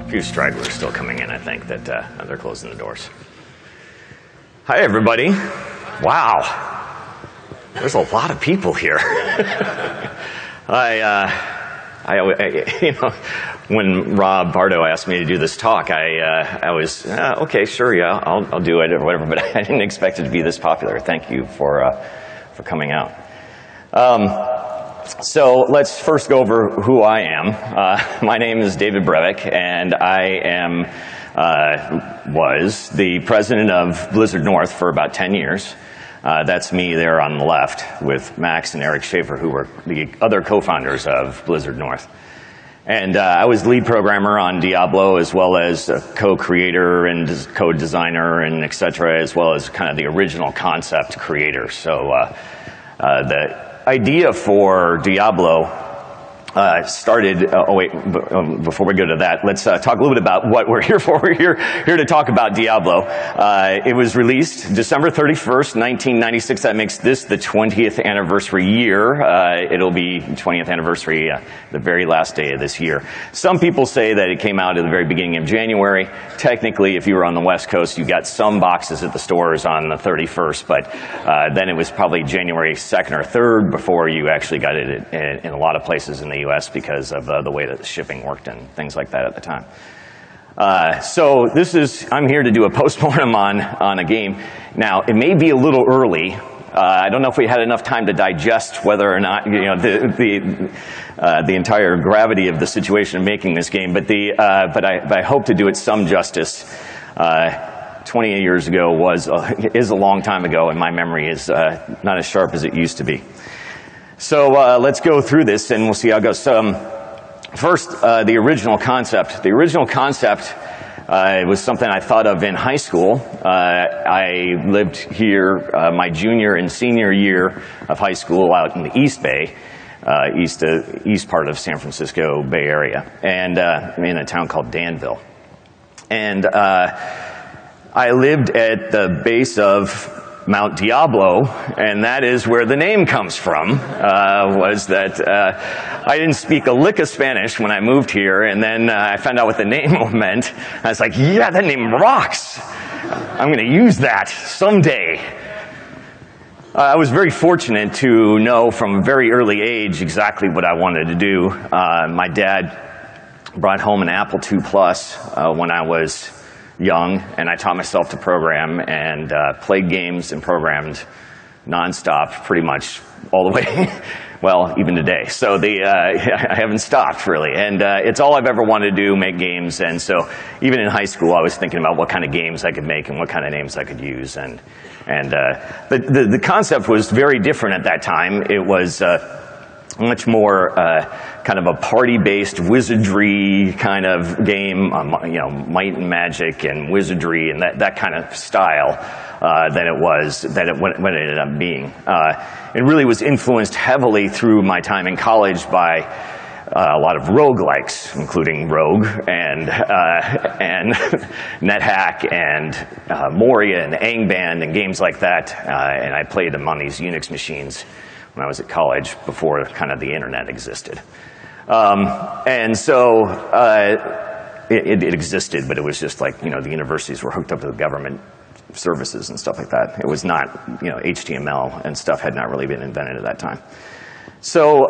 few stragglers still coming in, I think, that they're closing the doors. Hi, everybody. Wow. There's a lot of people here. You know, when Rob Bardo asked me to do this talk, I was, okay, sure, yeah, I'll do it or whatever, but I didn't expect it to be this popular. Thank you for coming out. So let's first go over who I am. My name is David Brevik, and I was the president of Blizzard North for about 10 years. That's me there on the left with Max and Eric Schaefer, who were the other co-founders of Blizzard North. And I was lead programmer on Diablo, as well as a co-creator and code designer and et cetera, as well as kind of the original concept creator. So the idea for Diablo started, before we go to that, let's talk a little bit about what we're here for. We're here to talk about Diablo. It was released December 31st, 1996. That makes this the 20th anniversary year. It'll be 20th anniversary the very last day of this year. Some people say that it came out at the very beginning of January. Technically, if you were on the West Coast, you got some boxes at the stores on the 31st, but then it was probably January 2nd or 3rd before you actually got it in a lot of places in the U.S. because of the way that the shipping worked and things like that at the time. So I'm here to do a post-mortem on a game. Now, it may be a little early. I don't know if we had enough time to digest whether or not, you know, the entire gravity of the situation of making this game, but I hope to do it some justice. 28 years ago is a long time ago, and my memory is not as sharp as it used to be. So let's go through this, and we'll see how it goes. First, the original concept. The original concept was something I thought of in high school. I lived here my junior and senior year of high school out in the East Bay, east part of San Francisco Bay Area, and in a town called Danville. And I lived at the base of Mount Diablo, and that is where the name comes from, was that I didn't speak a lick of Spanish when I moved here, and then I found out what the name meant. I was like, yeah, that name rocks. I'm going to use that someday. I was very fortunate to know from a very early age exactly what I wanted to do. My dad brought home an Apple II Plus when I was young, and I taught myself to program and played games and programmed nonstop pretty much all the way, well, even today. So I haven't stopped really, and it's all I've ever wanted to do, make games. And so even in high school, I was thinking about what kind of games I could make and what kind of names I could use. And the concept was very different at that time. It was much more kind of a party-based wizardry kind of game, you know, might and magic and wizardry and that kind of style than what it ended up being. It really was influenced heavily through my time in college by a lot of roguelikes, including Rogue and NetHack and Moria and Angband and games like that. And I played them on these Unix machines when I was at college, before kind of the internet existed. And so it existed, but it was just like, you know, the universities were hooked up to the government services and stuff like that. It was not, you know, HTML and stuff had not really been invented at that time. So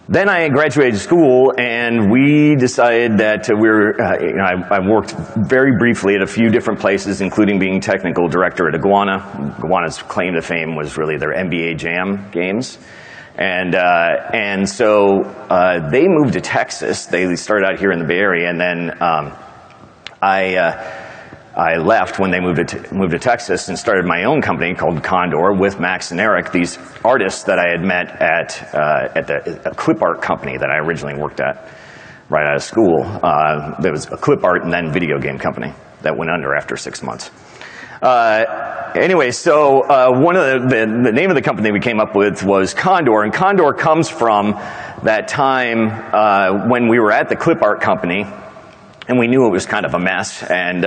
then I graduated school, and we decided that you know, I worked very briefly at a few different places, including being technical director at Iguana. Iguana's claim to fame was really their NBA Jam games. And so they moved to Texas. They started out here in the Bay Area, and then I left when they moved to Texas and started my own company called Condor with Max and Eric, these artists that I had met at the clip art company that I originally worked at right out of school. There was a clip art and then video game company that went under after 6 months. Anyway, so one of the name of the company we came up with was Condor, and Condor comes from that time when we were at the clip art company. And we knew it was kind of a mess, and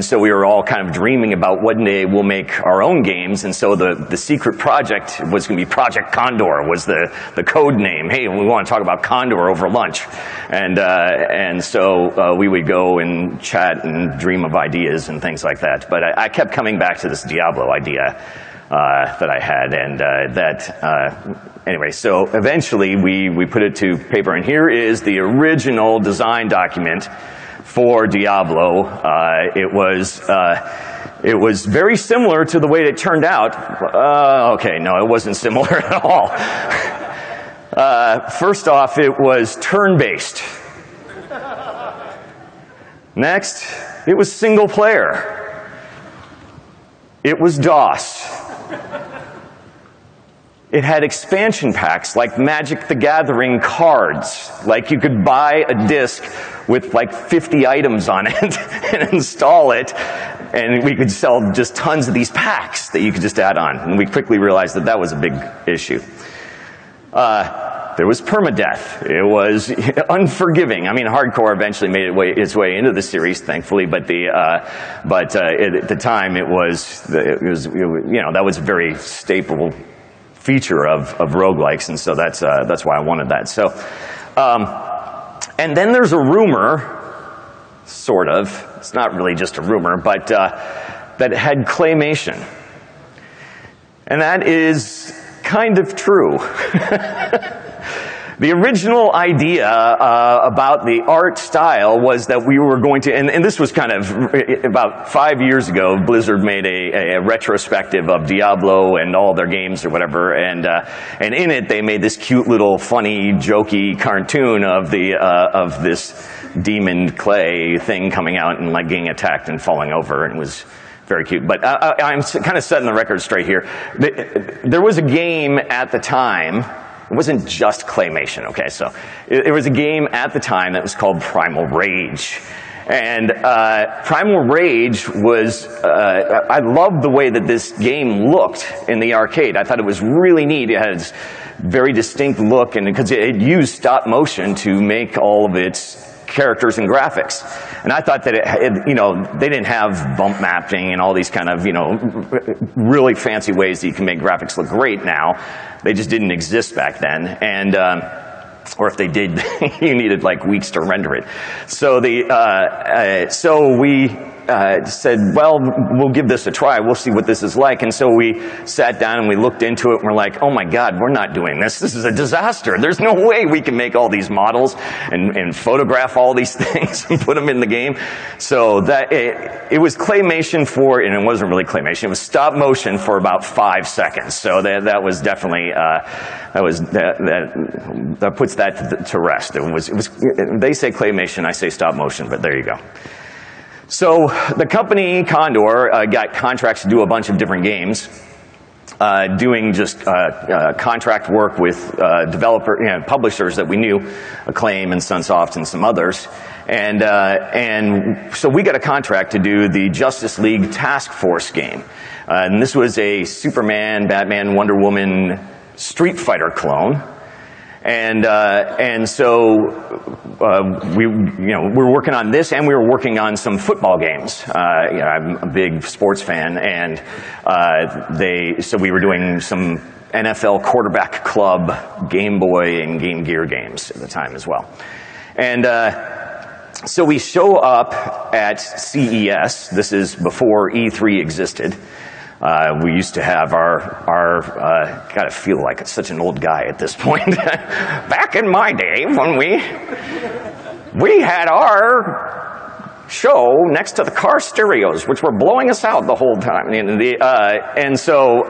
so we were all kind of dreaming about one day we'll make our own games. And so the secret project was going to be Project Condor, was the code name. Hey, we want to talk about Condor over lunch, and so we would go and chat and dream of ideas and things like that. But I kept coming back to this Diablo idea that I had, and anyway, so eventually we put it to paper, and here is the original design document for Diablo. It was very similar to the way it turned out. Okay, no, it wasn't similar at all. First off, it was turn-based. Next, it was single player. It was DOS. It had expansion packs like Magic the Gathering cards. Like you could buy a disc with like 50 items on it and install it, and we could sell just tons of these packs that you could just add on. And we quickly realized that that was a big issue. There was permadeath. It was unforgiving. I mean, hardcore eventually made its way into the series, thankfully. But at the time, it was that was a very staple feature of roguelikes, and so that's why I wanted that. So, and then there's a rumor, sort of. It's not really just a rumor, but that had claymation, and that is kind of true. The original idea about the art style was that we were going to, and this was kind of about 5 years ago, Blizzard made a retrospective of Diablo and all their games or whatever, and in it they made this cute little funny, jokey cartoon of this demon clay thing coming out and like getting attacked and falling over, and it was very cute. But I'm kind of setting the record straight here. There was a game at the time. It wasn't just claymation, okay? So it was a game at the time that was called Primal Rage. And Primal Rage was, I loved the way that this game looked in the arcade. I thought it was really neat. It had this very distinct look, and because it used stop motion to make all of its characters and graphics. And I thought that they didn't have bump mapping and all these kind of, really fancy ways that you can make graphics look great now. They just didn't exist back then. And, or if they did, you needed like weeks to render it. So so we said, well, we'll give this a try. We'll see what this is like. And so we sat down and we looked into it, and we're like, oh my God, we're not doing this. This is a disaster. There's no way we can make all these models and photograph all these things and put them in the game. So that it was claymation and it wasn't really claymation. It was stop motion for about 5 seconds. So that was definitely that puts that to rest. It was they say claymation, I say stop motion, but there you go. So the company Condor got contracts to do a bunch of different games, doing just contract work with publishers that we knew, Acclaim and Sunsoft and some others, and so we got a contract to do the Justice League Task Force game, and this was a Superman, Batman, Wonder Woman, Street Fighter clone. And so we were working on this, and we were working on some football games. I'm a big sports fan, and so we were doing some NFL Quarterback Club Game Boy and Game Gear games at the time as well. And so we show up at CES. This is before E3 existed. We used to have gotta feel like it's such an old guy at this point. Back in my day when we had our show next to the car stereos, which were blowing us out the whole time. And so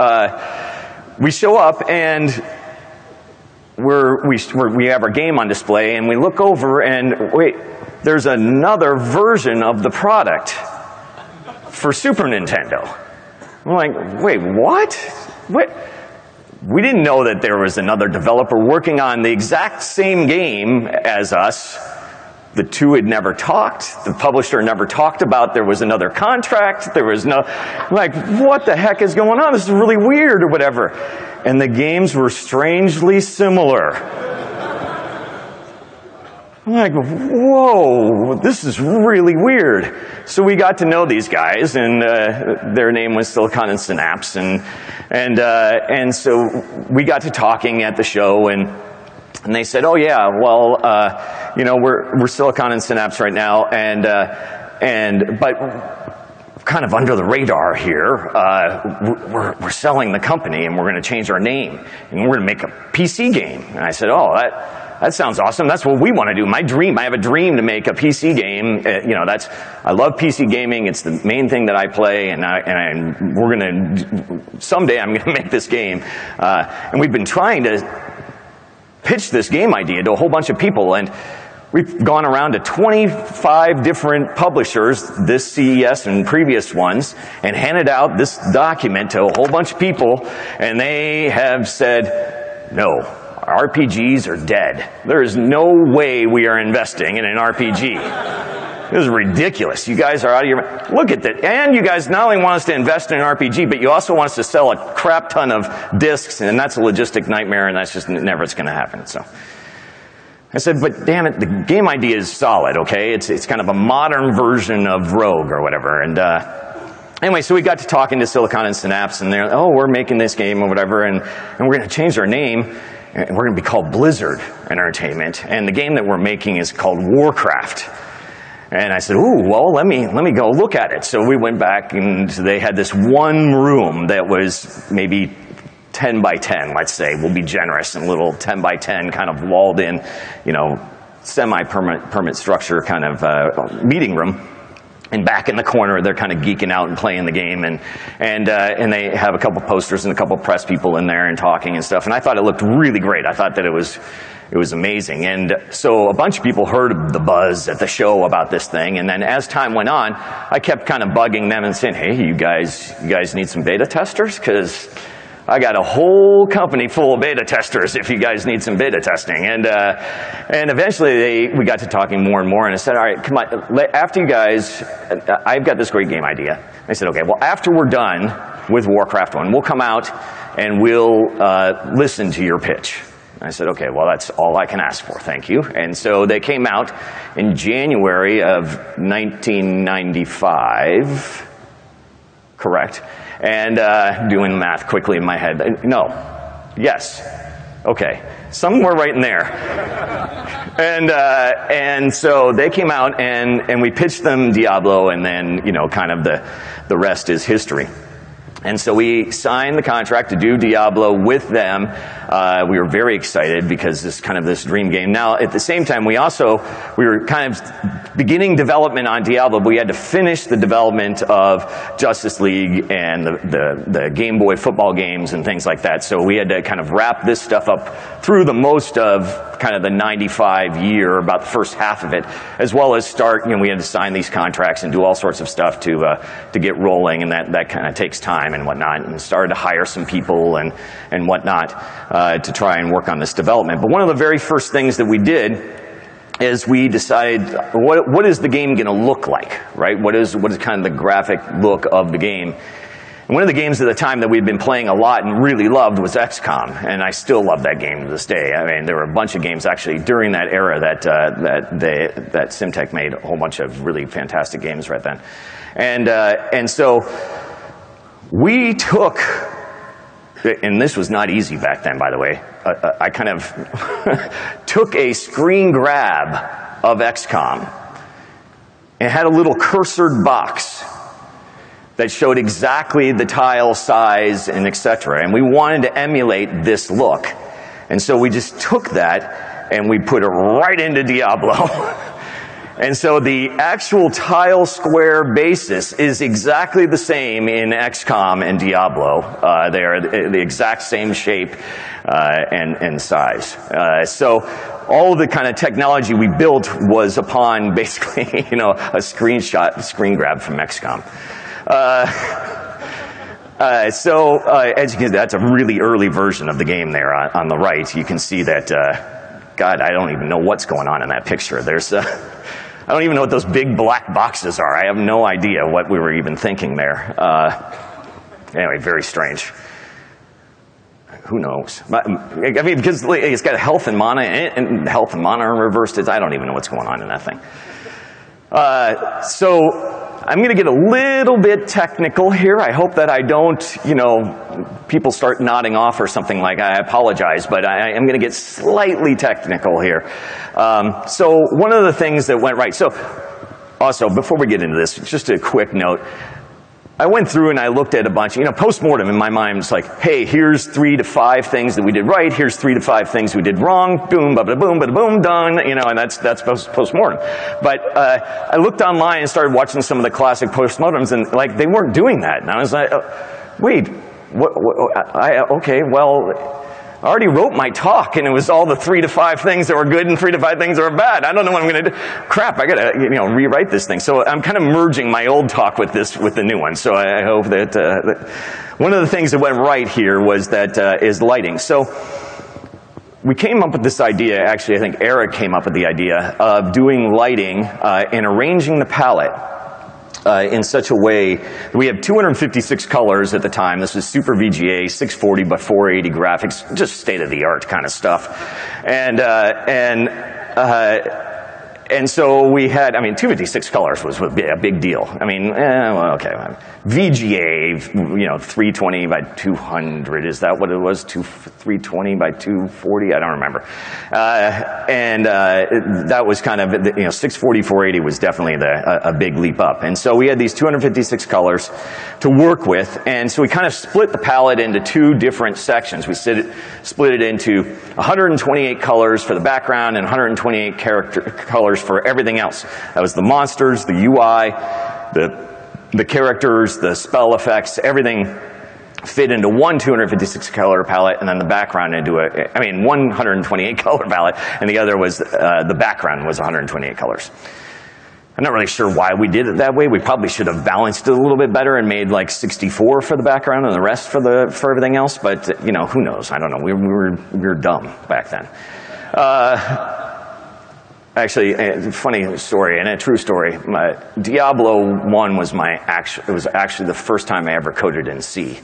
we show up and we have our game on display, and we look over and wait, there's another version of the product for Super Nintendo. I'm like, wait, what? We didn't know that there was another developer working on the exact same game as us. The two had never talked. The publisher never talked about there was another contract. There was like, what the heck is going on? This is really weird or whatever. And the games were strangely similar. I'm like, whoa, this is really weird. So we got to know these guys, and their name was Silicon and Synapse, and so we got to talking at the show, and they said, oh yeah, well, you know, we're Silicon and Synapse right now, but kind of under the radar here, we're selling the company, and we're going to change our name, and we're going to make a PC game. And I said, oh, that sounds awesome. That's what we want to do. My dream, I have a dream to make a PC game. You know, I love PC gaming. It's the main thing that I play, and we're going to, someday I'm going to make this game. And we've been trying to pitch this game idea to a whole bunch of people, and we've gone around to 25 different publishers, this CES and previous ones, and handed out this document to a whole bunch of people, and they have said, no, RPGs are dead. There is no way we are investing in an RPG. This is ridiculous. You guys are out of your mind. Look at that. And you guys not only want us to invest in an RPG, but you also want us to sell a crap ton of discs, and that's a logistic nightmare, and that's just never going to happen. So I said, but damn it, the game idea is solid, okay? It's kind of a modern version of Rogue or whatever. And anyway, so we got to talking to Silicon and Synapse, and they're, oh, we're making this game or whatever, and we're going to change our name, and we're going to be called Blizzard Entertainment, and the game that we're making is called Warcraft. And I said, ooh, well, let me go look at it. So we went back, and they had this one room that was maybe 10 by 10, let's say. We'll be generous, and a little 10 by 10 kind of walled in, you know, semi-permanent structure kind of meeting room. And back in the corner, they're kind of geeking out and playing the game, and they have a couple posters and a couple press people in there and talking and stuff. And I thought it looked really great. I thought that it was amazing. And so a bunch of people heard the buzz at the show about this thing. And then as time went on, I kept kind of bugging them and saying, hey, you guys need some beta testers? Because I got a whole company full of beta testers if you guys need some beta testing. And eventually we got to talking more and more, and I said, all right, come on, after you guys, I've got this great game idea. I said, okay, well, after we're done with Warcraft 1, we'll come out and we'll listen to your pitch. And I said, okay, well, that's all I can ask for, thank you. And so they came out in January of 1995, correct? And doing math quickly in my head. No. Yes. Okay. Somewhere right in there. And so they came out, and we pitched them Diablo, and then, you know, kind of the rest is history. And so we signed the contract to do Diablo with them. We were very excited because this kind of this dream game. Now, at the same time, we were kind of beginning development on Diablo, but we had to finish the development of Justice League and the Game Boy football games and things like that. So we had to kind of wrap this stuff up through the most of kind of the 95 year, about the first half of it, as well as start, you know, we had to sign these contracts and do all sorts of stuff to get rolling, and that kind of takes time and whatnot, and started to hire some people and whatnot to try and work on this development. But one of the very first things that we did is we decided, what is the game going to look like, right? What is kind of the graphic look of the game? And one of the games at the time that we'd been playing a lot and really loved was XCOM, and I still love that game to this day. I mean, there were a bunch of games actually during that era that Simtech made a whole bunch of really fantastic games right then. And so we took, and this was not easy back then, by the way, I kind of took a screen grab of XCOM and had a little cursored box that showed exactly the tile size and etc. And we wanted to emulate this look. And so we just took that and we put it right into Diablo. And so the actual tile square basis is exactly the same in XCOM and Diablo. They are the exact same shape and size. So all of the kind of technology we built was upon basically, you know, a screen grab from XCOM. So as you can see, that's a really early version of the game there on the right. You can see that, God, I don't even know what's going on in that picture. There's, I don't even know what those big black boxes are. I have no idea what we were even thinking there. Anyway, very strange. who knows? I mean, because it's got health and mana, and health and mana are reversed. I don't even know what's going on in that thing. So I'm going to get a little bit technical here. I hope that I don't, people start nodding off or something like I apologize, but I am going to get slightly technical here. So one of the things that went right. So also, before we get into this, just a quick note. I went through and I looked at a bunch, post-mortem in my mind, it's like, hey, here's 3 to 5 things that we did right, here's 3 to 5 things we did wrong, boom, bada-boom, bada-boom, done, and that's post-mortem. But I looked online and started watching some of the classic post-mortems, and they weren't doing that. And I was like, wait, okay, well, I already wrote my talk, and it was all the 3 to 5 things that were good and 3 to 5 things that were bad. I don't know what I'm going to do. Crap, I got to rewrite this thing. So I'm kind of merging my old talk with the new one. So I hope that one of the things that went right here was that is lighting. So we came up with this idea. Actually, I think Eric came up with the idea of doing lighting and arranging the palette in such a way that we have 256 colors at the time. This was Super VGA, 640 by 480 graphics, just state-of-the-art kind of stuff. And so we had, 256 colors was a big deal. Okay. VGA, 320 by 200, is that what it was? 320 by 240? I don't remember. That was kind of, 640, 480 was definitely a big leap up. And so we had these 256 colors to work with, and so we kind of split the palette into 2 different sections. We split it into 128 colors for the background and 128 colors for everything else. That was the monsters, the UI, the characters, the spell effects, everything fit into one 256 color palette, and then the background into one 128 color palette, and the other was, the background was 128 colors. I'm not really sure why we did it that way. We probably should have balanced it a little bit better and made 64 for the background and the rest for everything else, but who knows? I don't know. We were dumb back then. Actually, a funny story and a true story. Diablo 1 was actually the first time I ever coded in C.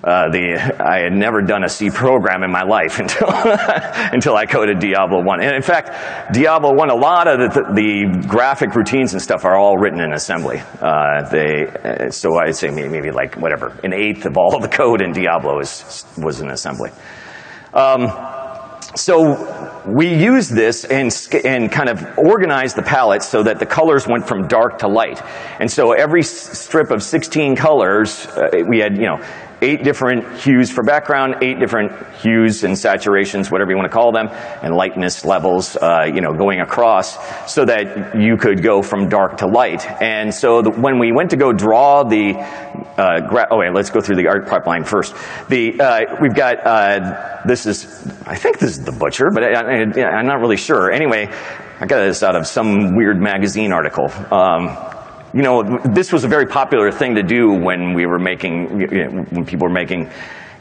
I had never done a C program in my life until I coded Diablo 1. And in fact, Diablo 1, a lot of the graphic routines and stuff are all written in assembly. So I'd say maybe an eighth of all the code in Diablo was in assembly. So we used this and kind of organized the palette so that the colors went from dark to light. And so every strip of 16 colors, we had, 8 different hues for background, 8 different hues and saturations, whatever you want to call them, and lightness levels, going across, so that you could go from dark to light. And so when we went to go draw the, let's go through the art pipeline first. We've got, I think this is the Butcher, but I'm not really sure. Anyway, I got this out of some weird magazine article. This was a very popular thing to do when we were when people were making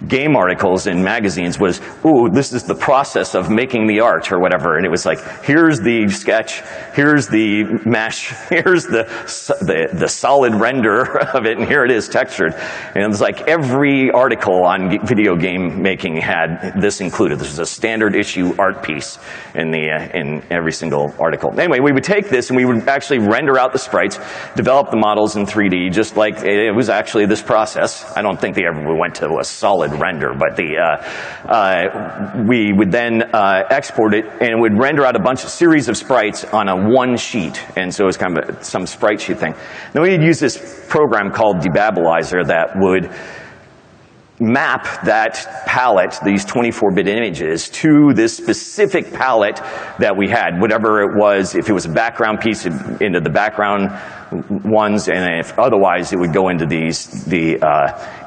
game articles in magazines was, ooh, this is the process of making the art or whatever. And it was like, here's the sketch, here's the mesh, here's the solid render of it, and here it is textured. And it was like every article on video game making had this included. This was a standard issue art piece in every single article. Anyway, we would take this and we would actually render out the sprites, develop the models in 3D, just like it was actually this process. I don't think they ever went to a solid render, but we would then export it, and it would render out a series of sprites on a one sheet, and so it was kind of some sprite sheet thing. Then we'd use this program called Debabbilizer that would map that palette, these 24-bit images, to this specific palette that we had, whatever it was. If it was a background piece, into the background ones, and if otherwise, it would go into the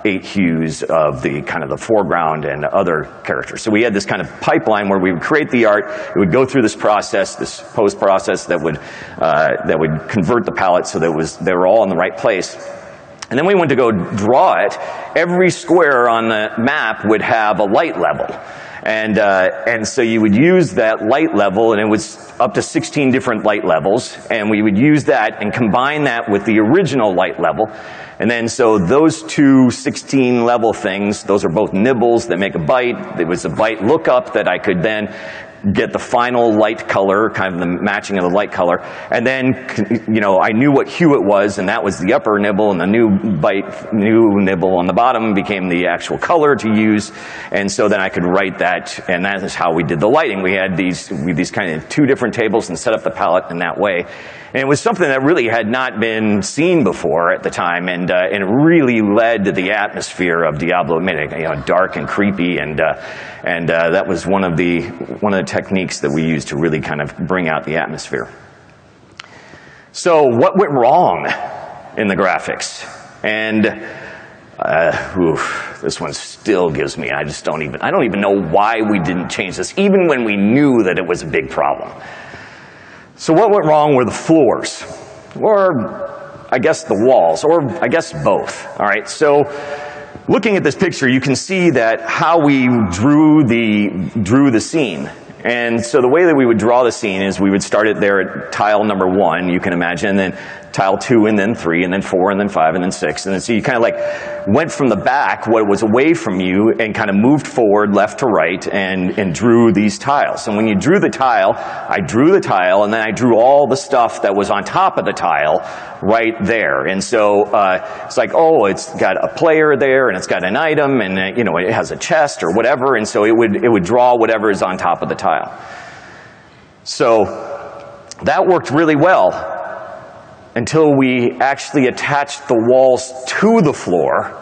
8 hues of the kind of the foreground and other characters. So we had this kind of pipeline where we would create the art, it would go through this process, this post process that would convert the palette so that they were all in the right place. And then we went to go draw it. Every square on the map would have a light level. And so you would use that light level, and it was up to 16 different light levels, and we would use that and combine that with the original light level. And then so those two 16 level things, those are both nibbles that make a byte. It was a byte lookup that I could then get the final light color, kind of the matching of the light color. And then, I knew what hue it was, and that was the upper nibble, and the new nibble on the bottom became the actual color to use. And so then I could write that, and that is how we did the lighting. We had these kind of two different tables and set up the palette in that way. And it was something that really had not been seen before at the time, and it really led to the atmosphere of Diablo. It made it dark and creepy, and that was one of the techniques that we used to really kind of bring out the atmosphere. So what went wrong in the graphics? And this one still gives me, I don't even know why we didn't change this, even when we knew that it was a big problem. So what went wrong were the floors, or I guess the walls, or I guess both. All right, so looking at this picture, you can see that how we drew the scene. And so the way that we would draw the scene is we would start it there at tile number 1, you can imagine, and then tile 2, and then 3, and then 4, and then 5, and then 6. And then so you kind of like went from the back, what was away from you, and kind of moved forward left to right and drew these tiles. And when you drew the tile, I drew the tile, and then I drew all the stuff that was on top of the tile right there. And so it's like, oh, it's got a player there, and it's got an item, and it has a chest or whatever, and so it would draw whatever is on top of the tile. So that worked really well until we actually attached the walls to the floor.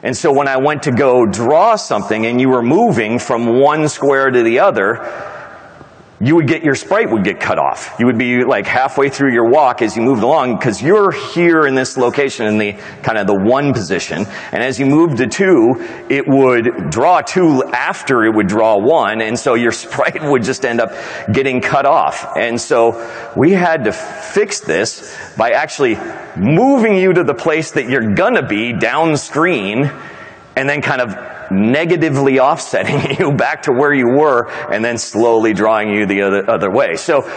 And so when I went to go draw something and you were moving from one square to the other, your sprite would get cut off. You would be like halfway through your walk as you moved along, because you're here in this location in the kind of the 1 position, and as you moved to 2, it would draw 2 after it would draw 1, and so your sprite would just end up getting cut off. And so we had to fix this by actually moving you to the place that you're gonna be down screen, and then kind of negatively offsetting you back to where you were, and then slowly drawing you the other way. So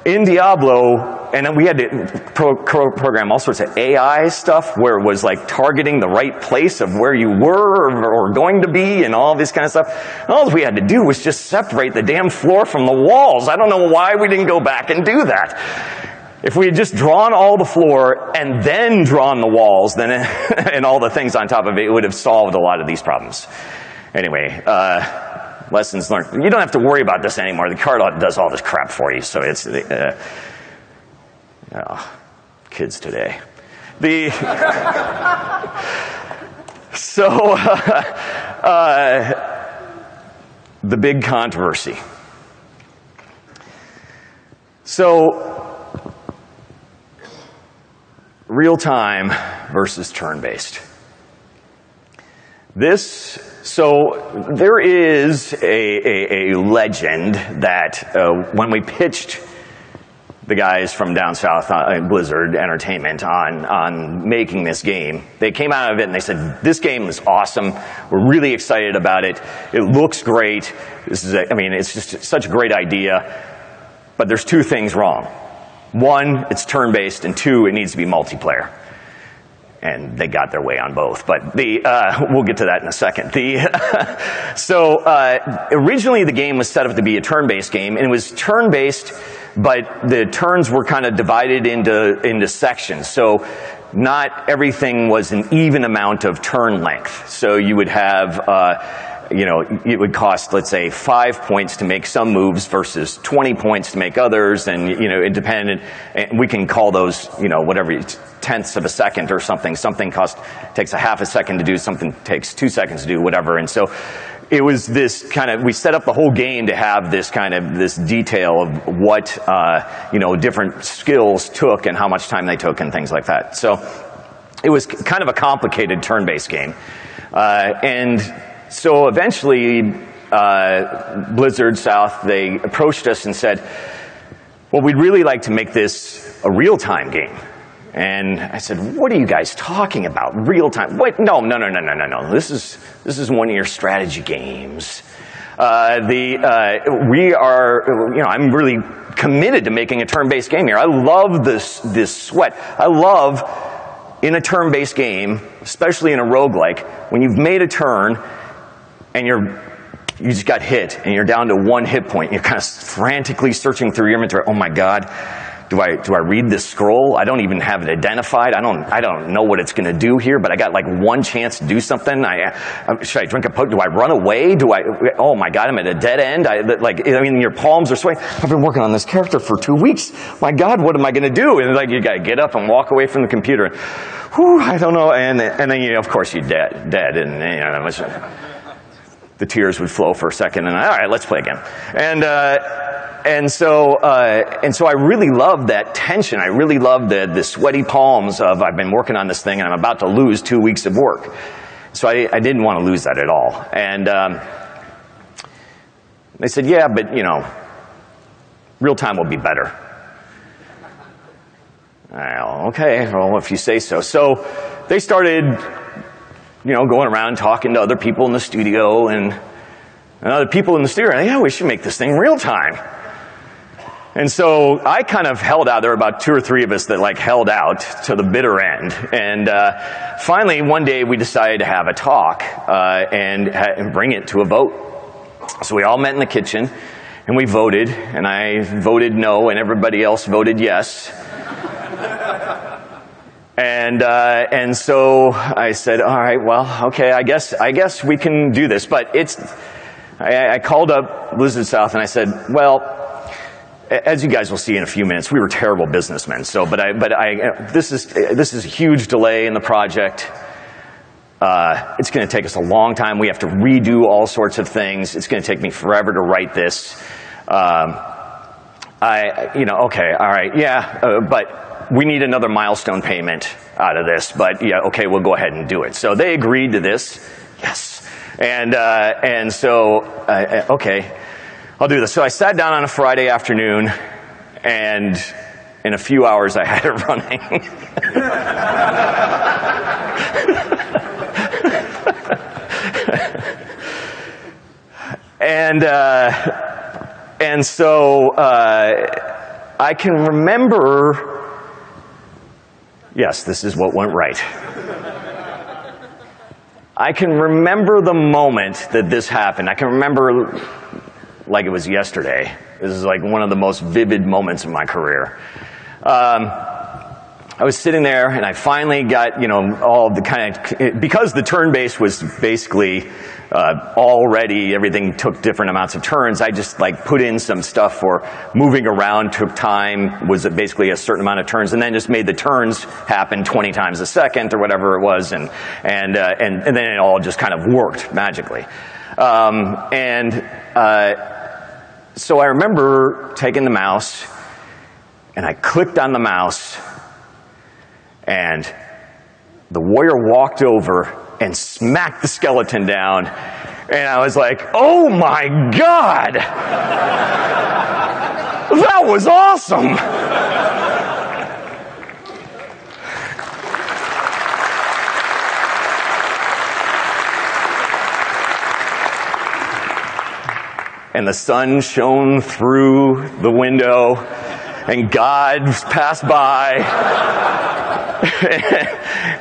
in Diablo, and then we had to program all sorts of AI stuff where it was like targeting the right place of where you were or going to be and all this kind of stuff. And all we had to do was just separate the damn floor from the walls. I don't know why we didn't go back and do that. If we had just drawn all the floor and then drawn the walls, then and all the things on top of it, it would have solved a lot of these problems. Anyway, lessons learned. You don't have to worry about this anymore. The card does all this crap for you, so it's kids today. The big controversy. So, real-time versus turn-based. So there is a legend that when we pitched the guys from down south, Blizzard Entertainment, on making this game, they came out of it and they said, this game is awesome, we're really excited about it, it looks great, it's just such a great idea, but there's 2 things wrong. 1, it's turn-based, and 2, it needs to be multiplayer. And they got their way on both, but we'll get to that in a second. Originally the game was set up to be a turn-based game, and it was turn-based, but the turns were kind of divided into sections. So not everything was an even amount of turn length. So you would have it would cost, let's say, 5 points to make some moves versus 20 points to make others, and it depended. And we can call those, whatever, tenths of a second or something. Something takes a half a second to do, something takes 2 seconds to do, whatever. And so it was this kind of, we set up the whole game to have this detail of what different skills took and how much time they took and things like that. So it was kind of a complicated turn-based game, and so eventually, Blizzard South, they approached us and said, well, we'd really like to make this a real-time game. And I said, what are you guys talking about? Real time? Wait, no. This is one of your strategy games. We are, I'm really committed to making a turn-based game here. I love this sweat. I love, in a turn-based game, especially in a roguelike, when you've made a turn and you just got hit and you're down to 1 hit point, you're kind of frantically searching through your inventory. Oh my God, do I read this scroll? I don't even have it identified. I don't know what it's going to do here, but I got like 1 chance to do something. Should I drink a Coke? Do I run away? Oh my God, I'm at a dead end. Your palms are sweating. I've been working on this character for 2 weeks. My God, what am I going to do? And you got to get up and walk away from the computer. Whew, I don't know. And then of course you're dead, and the tears would flow for a second, and all right, let's play again. And so I really love that tension. I really love the sweaty palms of I've been working on this thing and I'm about to lose 2 weeks of work. So I didn't want to lose that at all. And they said, yeah, but real time will be better. Okay, well, if you say so. So they started going around talking to other people in the studio and other people in the studio. Yeah, we should make this thing real time. And so I kind of held out. There were about 2 or 3 of us that held out to the bitter end. And finally, one day we decided to have a talk and bring it to a vote. So we all met in the kitchen and we voted. And I voted no, and everybody else voted yes. And so I said, all right, well, okay, I guess we can do this. But I called up Blizzard South and I said, well, as you guys will see in a few minutes, we were terrible businessmen. So, this is a huge delay in the project. It's going to take us a long time. We have to redo all sorts of things. It's going to take me forever to write this. Okay, all right, yeah, but we need another milestone payment out of this. But yeah, okay, we'll go ahead and do it. So they agreed to this. Yes, and so okay. I'll do this. So I sat down on a Friday afternoon, and in a few hours I had it running. And so I can remember, yes, this is what went right. I can remember the moment that this happened. I can remember like it was yesterday. This is like one of the most vivid moments of my career. I was sitting there and I finally got, all the because the turn base was basically already, everything took different amounts of turns, I just put in some stuff for moving around, took time, was basically a certain amount of turns, and then just made the turns happen 20 times a second or whatever it was, and then it all just kind of worked magically. So I remember taking the mouse, and I clicked on the mouse, and the warrior walked over and smacked the skeleton down, and I was like, oh my God! That was awesome! And the sun shone through the window, and God passed by,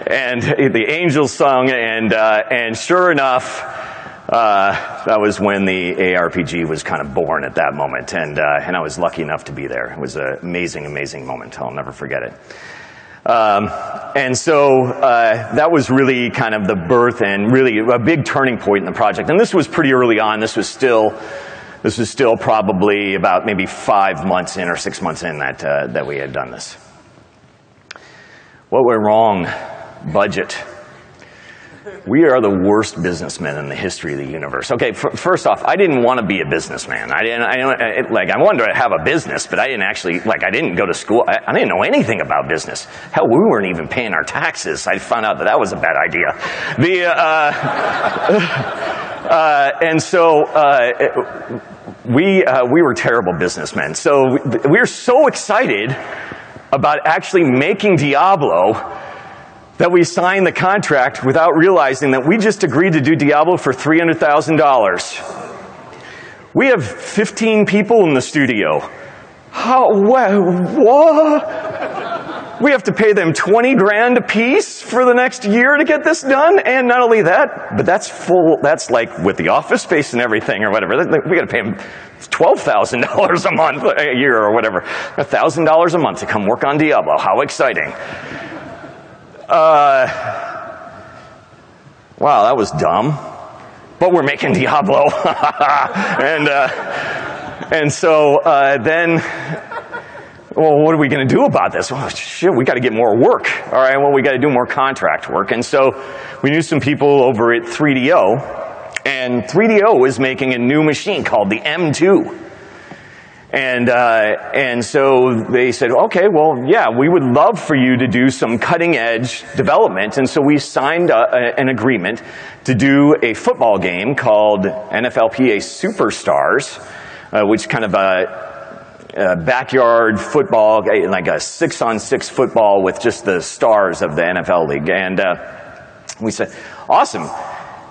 and the angels sung, and sure enough, that was when the ARPG was kind of born at that moment, and I was lucky enough to be there. It was an amazing, amazing moment. I'll never forget it. And so that was really kind of the birth and really a big turning point in the project. And this was pretty early on. This was still probably about maybe 5 months in or 6 months in that we had done this. What went wrong? Budget. We are the worst businessmen in the history of the universe. Okay, first off, I didn't want to be a businessman. I wanted to have a business, but I didn't actually, I didn't go to school. I didn't know anything about business. Hell, we weren't even paying our taxes. I found out that was a bad idea. And so we were terrible businessmen. So we were so excited about actually making Diablo that we signed the contract without realizing that we just agreed to do Diablo for $300,000. We have 15 people in the studio. How, what? We have to pay them 20 grand a piece for the next year to get this done? And not only that, but that's like with the office space and everything or whatever. We got to pay them $12,000 a month, a year or whatever. $1,000 a month to come work on Diablo. How exciting. Wow, that was dumb. But we're making Diablo. and so then, well, what are we going to do about this? Well, shit, we got to get more work. All right, well, we got to do more contract work. And so we knew some people over at 3DO, and 3DO was making a new machine called the M2. And so they said, okay, well, yeah, we would love for you to do some cutting-edge development. And so we signed an agreement to do a football game called NFLPA Superstars, which kind of a backyard football, like a 6-on-6 football with just the stars of the NFL league. And we said, awesome.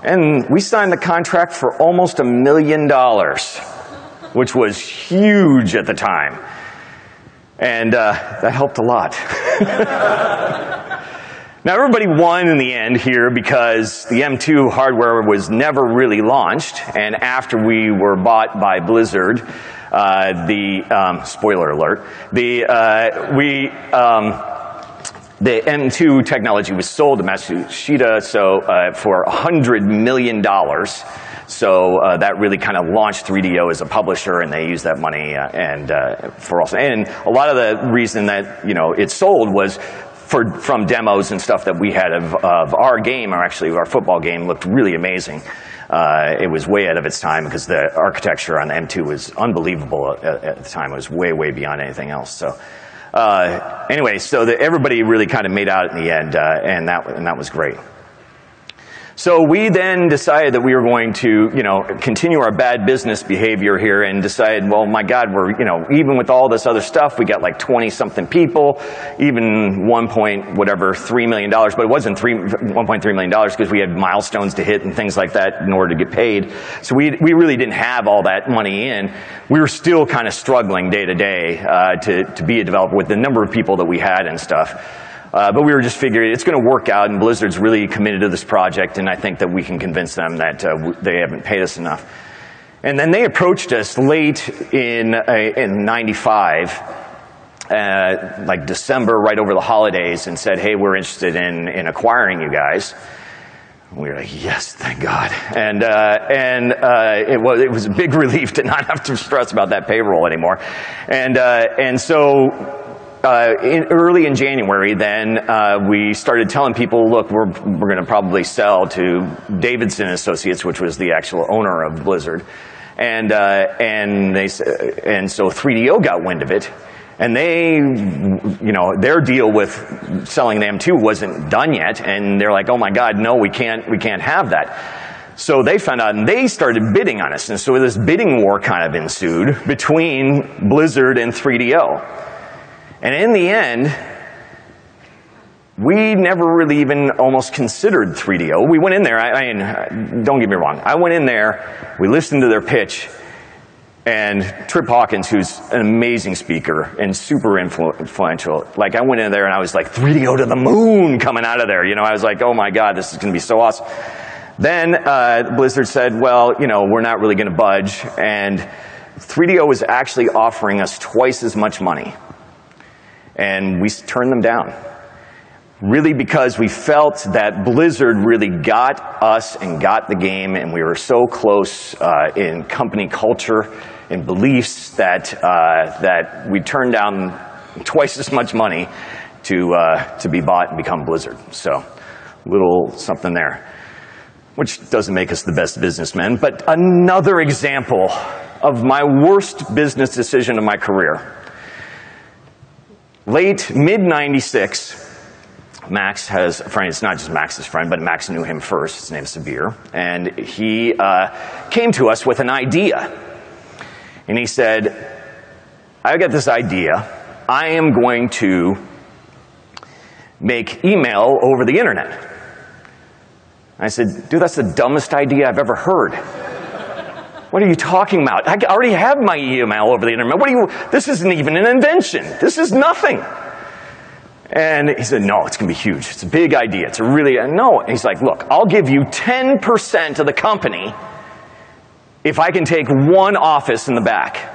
And we signed the contract for almost $1 million. Which was huge at the time. And that helped a lot. Now, everybody won in the end here because the M2 hardware was never really launched. And after we were bought by Blizzard, spoiler alert, the M2 technology was sold to Matsushita for $100 million. So that really kind of launched 3DO as a publisher, and they used that money and a lot of the reason that it sold was from demos and stuff that we had of our game, or actually our football game, looked really amazing. It was way ahead of its time because the architecture on the M2 was unbelievable at the time. It was way, way beyond anything else. So anyway, so everybody really kind of made out in the end, and that was great. So we then decided that we were going to, continue our bad business behavior here and decided, well, my God, we're, even with all this other stuff, we got like 20-something people, even $3 million, but it wasn't $1.3 million because we had milestones to hit and things like that in order to get paid. So we really didn't have all that money in. We were still kind of struggling day to day to be a developer with the number of people that we had and stuff. But we were just figuring it's going to work out, and Blizzard's really committed to this project, and I think that we can convince them that they haven't paid us enough. And then they approached us late in '95, like December, right over the holidays, and said, hey, we're interested in acquiring you guys. And we were like, yes, thank God. And it was a big relief to not have to stress about that payroll anymore. And so early in January, then we started telling people, look, we're going to probably sell to Davidson Associates, which was the actual owner of Blizzard, and so 3DO got wind of it, and they, their deal with selling the M2 wasn't done yet, and they're like, oh my God, no, we can't have that. So they found out, and they started bidding on us, and so this bidding war kind of ensued between Blizzard and 3DO. And in the end, we never really even almost considered 3DO. We went in there, don't get me wrong, I went in there, we listened to their pitch, and Trip Hawkins, who's an amazing speaker and super influential, like I went in there and I was like, 3DO to the moon coming out of there. I was like, oh my God, this is going to be so awesome. Then Blizzard said, well, we're not really going to budge, and 3DO was actually offering us twice as much money. And we turned them down, really because we felt that Blizzard really got us and got the game, and we were so close in company culture and beliefs that we turned down twice as much money to be bought and become Blizzard. So a little something there, which doesn't make us the best businessmen, but another example of my worst business decision of my career. Mid-96, Max has a friend. It's not just Max's friend, but Max knew him first. His name's Sabir. And he came to us with an idea. And he said, I got this idea. I am going to make email over the internet. I said, dude, that's the dumbest idea I've ever heard. What are you talking about? I already have my email over the internet. This isn't even an invention. This is nothing. And he said, no, it's going to be huge. It's a big idea. It's a really, no. And he's like, look, I'll give you 10% of the company if I can take one office in the back.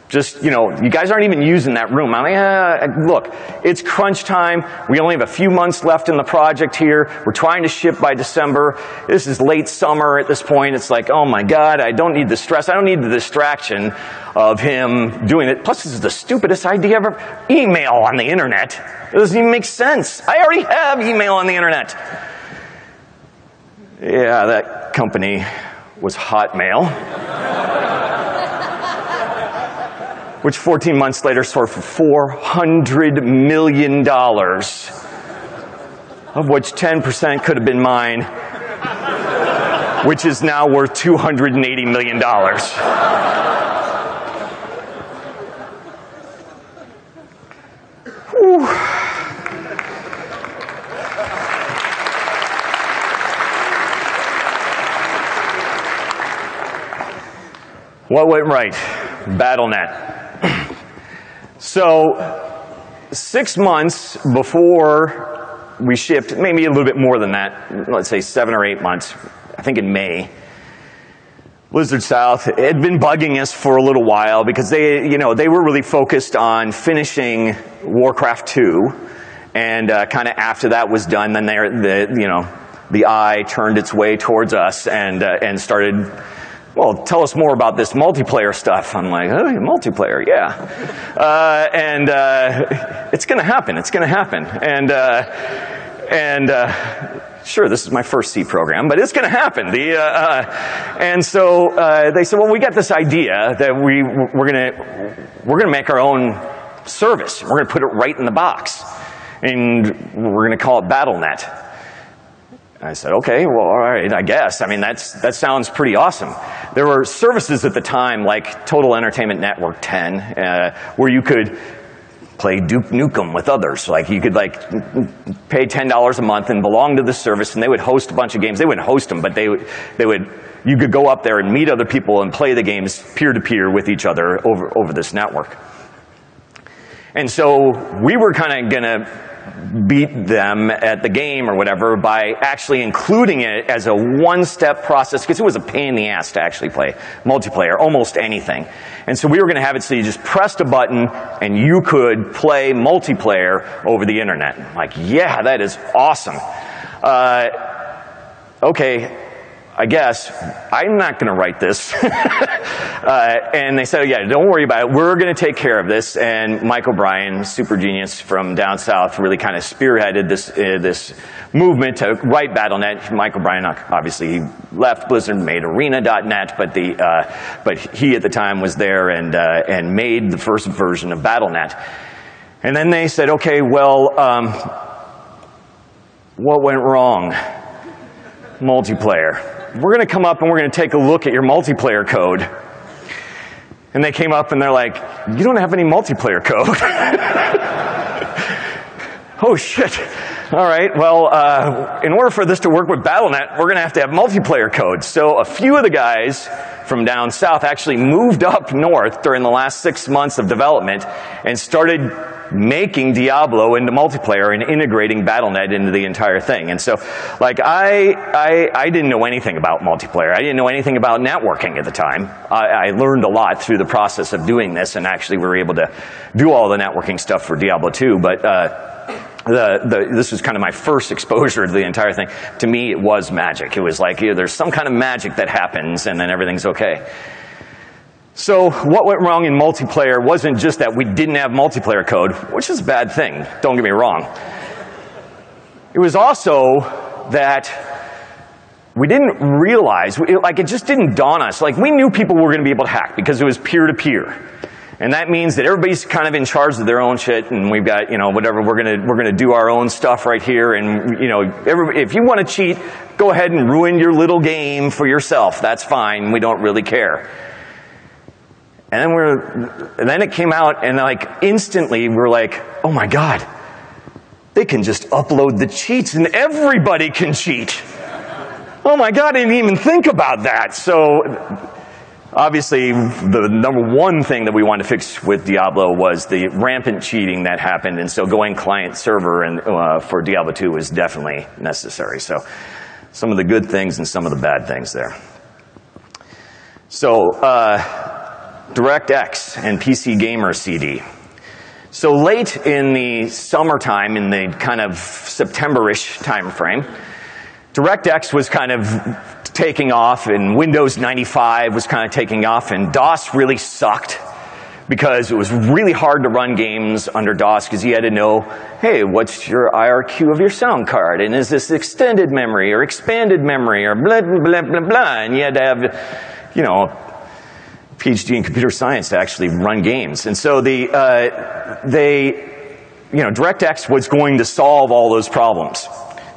Just, you guys aren't even using that room. I'm like, look, it's crunch time. We only have a few months left in the project here. We're trying to ship by December. This is late summer at this point. It's like, oh my God, I don't need the stress. I don't need the distraction of him doing it. Plus, this is the stupidest idea ever. Email on the internet. It doesn't even make sense. I already have email on the internet. Yeah, that company was Hotmail. Which 14 months later sold for $400 million, of which 10% could have been mine, which is now worth $280 million. Whew. What went right? BattleNet. So 6 months before we shipped, maybe a little bit more than that, let's say 7 or 8 months, I think in May, Blizzard South had been bugging us for a little while because they were really focused on finishing Warcraft 2, and kind of after that was done, then the eye turned its way towards us and started, well, tell us more about this multiplayer stuff. I'm like, oh, multiplayer, yeah. It's going to happen. It's going to happen. Sure, this is my first C program, but it's going to happen. And so they said, well, we got this idea that we're going to make our own service. We're going to put it right in the box, and we're going to call it BattleNet. I said, okay, well, all right, I guess. I mean, that sounds pretty awesome. There were services at the time like Total Entertainment Network 10, where you could play Duke Nukem with others. Like, you could pay $10 a month and belong to the service, and they would host a bunch of games. They wouldn't host them, but you could go up there and meet other people and play the games peer-to-peer with each other over this network. And so we were kind of going to beat them at the game or whatever by actually including it as a one-step process, because it was a pain in the ass to actually play multiplayer, almost anything. And so we were going to have it so you just pressed a button and you could play multiplayer over the internet. I'm like, yeah, that is awesome. Okay, I guess I'm not going to write this. And they said, yeah, don't worry about it. We're going to take care of this. And Mike O'Brien, super genius from down south, really kind of spearheaded this movement to write BattleNet. Mike O'Brien, obviously, he left Blizzard, made Arena.net, but he at the time was there and made the first version of BattleNet. And then they said, okay, well, what went wrong? Multiplayer. We're going to come up and we're going to take a look at your multiplayer code. And they came up and they're like, you don't have any multiplayer code. Oh, shit. All right, well, in order for this to work with BattleNet, we're going to have multiplayer code. So a few of the guys from down south actually moved up north during the last 6 months of development and started making Diablo into multiplayer and integrating BattleNet into the entire thing. And so, I didn't know anything about multiplayer. I didn't know anything about networking at the time. I learned a lot through the process of doing this, and actually we were able to do all the networking stuff for Diablo 2. But this was kind of my first exposure to the entire thing. To me, it was magic. It was like, there's some kind of magic that happens, and then everything's okay. So what went wrong in multiplayer wasn't just that we didn't have multiplayer code, which is a bad thing, don't get me wrong. It was also that we didn't realize, it just didn't dawn us. We knew people were going to be able to hack because it was peer-to-peer. And that means that everybody's kind of in charge of their own shit, and we've got, whatever, we're gonna do our own stuff right here, and, if you want to cheat, go ahead and ruin your little game for yourself. That's fine. We don't really care. And then it came out, and like instantly we're like, oh my God, they can just upload the cheats and everybody can cheat. Oh my God, I didn't even think about that. So obviously the number one thing that we wanted to fix with Diablo was the rampant cheating that happened, and so going client server and for Diablo 2 was definitely necessary. So some of the good things and some of the bad things there. So DirectX and PC Gamer CD. So late in the summertime, in the kind of September-ish time frame, DirectX was kind of taking off, and Windows 95 was kind of taking off, and DOS really sucked because it was really hard to run games under DOS because you had to know, hey, what's your IRQ of your sound card, and is this extended memory or expanded memory or blah, blah, blah, blah, and you had to have, you know, PhD in computer science to actually run games. And so DirectX was going to solve all those problems.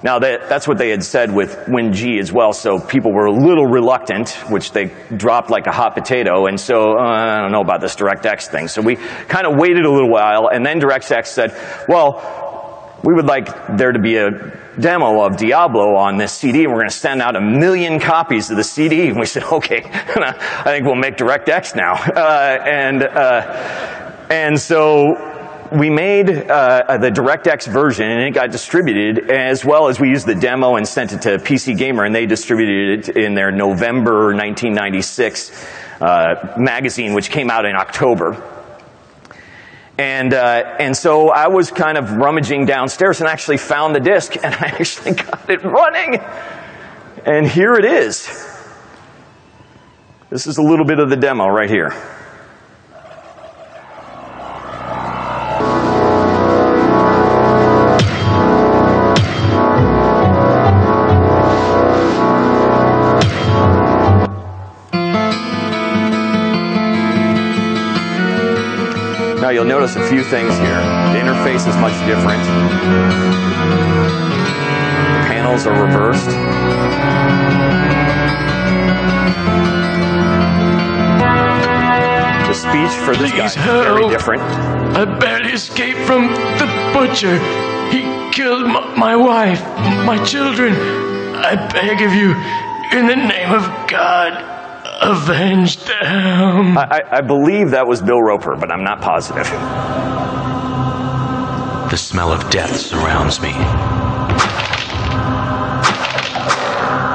Now that's what they had said with WinG as well, so people were a little reluctant, which they dropped like a hot potato, and so I don't know about this DirectX thing. So we kind of waited a little while, and then DirectX said, well, we would like there to be a demo of Diablo on this CD, and we're going to send out 1 million copies of the CD. And we said, okay, I think we'll make DirectX now. And so we made the DirectX version, and it got distributed, as well as we used the demo and sent it to PC Gamer, and they distributed it in their November 1996 magazine, which came out in October. And so I was kind of rummaging downstairs and actually found the disc, and I actually got it running. And here it is. This is a little bit of the demo right here. Now you'll notice a few things here. The interface is much different. The panels are reversed. The speech for this guy is very different. I barely escaped from the butcher. He killed my wife, my children. I beg of you, in the name of God, avenge them. I believe that was Bill Roper, but I'm not positive. The smell of death surrounds me.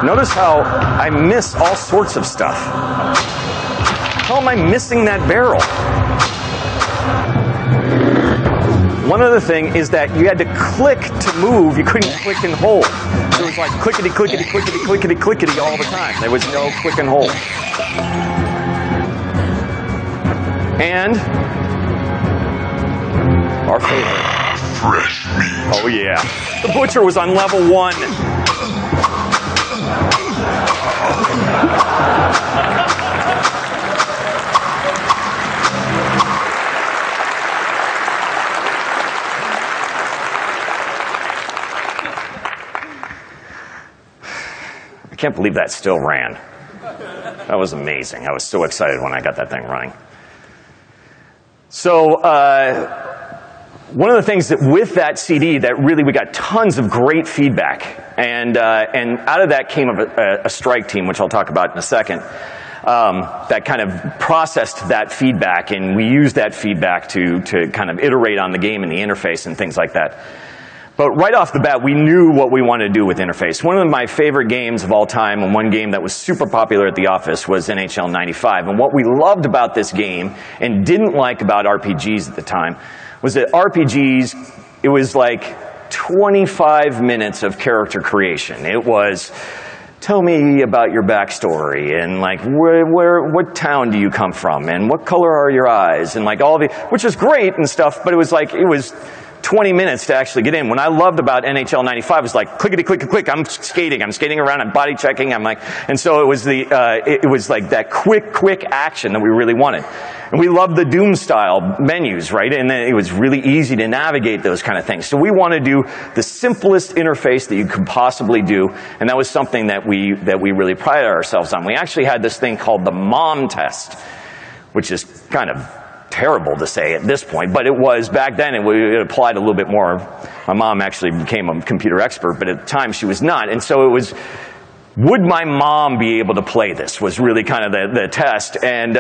Notice how I miss all sorts of stuff. How am I missing that barrel? One other thing is that you had to click to move. You couldn't click and hold. So it was like clickety, clickety, clickety, clickety, clickety all the time. There was no click and hold. And our favorite. Fresh meat. Oh yeah. The butcher was on level 1. I can't believe that still ran. That was amazing. I was so excited when I got that thing running. So one of the things that with that CD that really we got tons of great feedback, and out of that came a strike team, which I'll talk about in a second, that kind of processed that feedback, and we used that feedback to kind of iterate on the game and the interface and things like that. But right off the bat, we knew what we wanted to do with interface. One of my favorite games of all time, and one game that was super popular at the office, was NHL 95. And what we loved about this game, and didn't like about RPGs at the time, was that RPGs, it was like 25 minutes of character creation. It was, tell me about your backstory, and like, what town do you come from, and what color are your eyes, and like all the, which was great and stuff, but it was like, it was 20 minutes to actually get in. What I loved about NHL 95 was like clickety click click. I'm skating around, I'm body checking. I'm like, and so it was it was like that quick action that we really wanted. And we loved the Doom style menus, right? And then it was really easy to navigate those kind of things. So we want to do the simplest interface that you could possibly do, and that was something that we really prided ourselves on. We actually had this thing called the MOM test, which is kind of terrible to say at this point, but it was back then. It applied a little bit more. My mom actually became a computer expert, but at the time she was not. And so it was, would my mom be able to play this was really kind of the test. And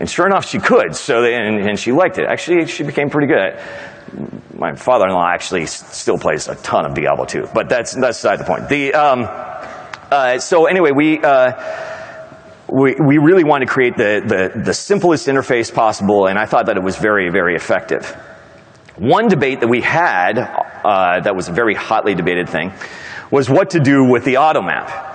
sure enough, she could. So and she liked it. Actually, she became pretty good at it. My father-in-law actually still plays a ton of Diablo 2, but that's beside the point. So anyway, we really wanted to create the simplest interface possible, and I thought that it was very, very effective. One debate that we had, that was a very hotly debated thing, was what to do with the auto map.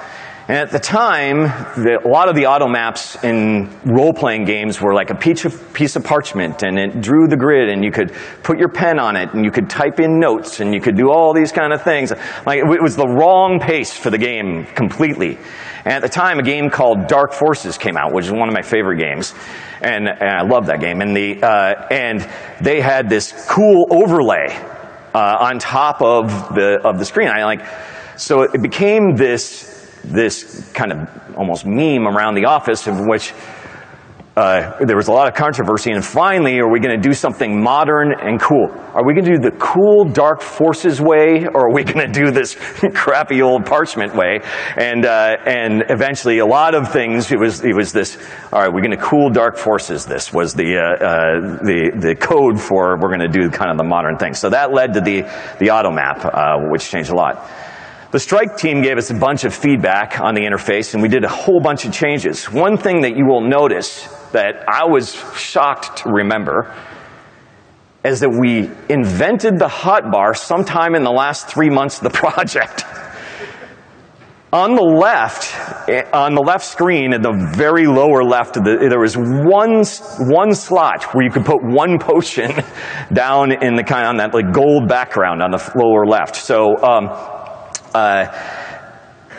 And at the time, a lot of the auto maps in role-playing games were like a piece of parchment, and it drew the grid, and you could put your pen on it, and you could type in notes, and you could do all these kind of things. Like, it was the wrong pace for the game completely. And at the time, a game called Dark Forces came out, which is one of my favorite games, and I love that game. And they had this cool overlay on top of the screen. So it became this kind of almost meme around the office, in which there was a lot of controversy, and finally, are we going to do something modern and cool? Are we going to do the cool Dark Forces way, or are we going to do this crappy old parchment way? And eventually, a lot of things, it was this, all right, we're going to cool Dark Forces. This was the code for, we're going to do kind of the modern thing. So that led to the auto map, which changed a lot. The Strike team gave us a bunch of feedback on the interface, and we did a whole bunch of changes. One thing that you will notice that I was shocked to remember is that we invented the hotbar sometime in the last 3 months of the project. On the left screen, at the very lower left, there was one slot where you could put one potion down in on that like gold background on the lower left. So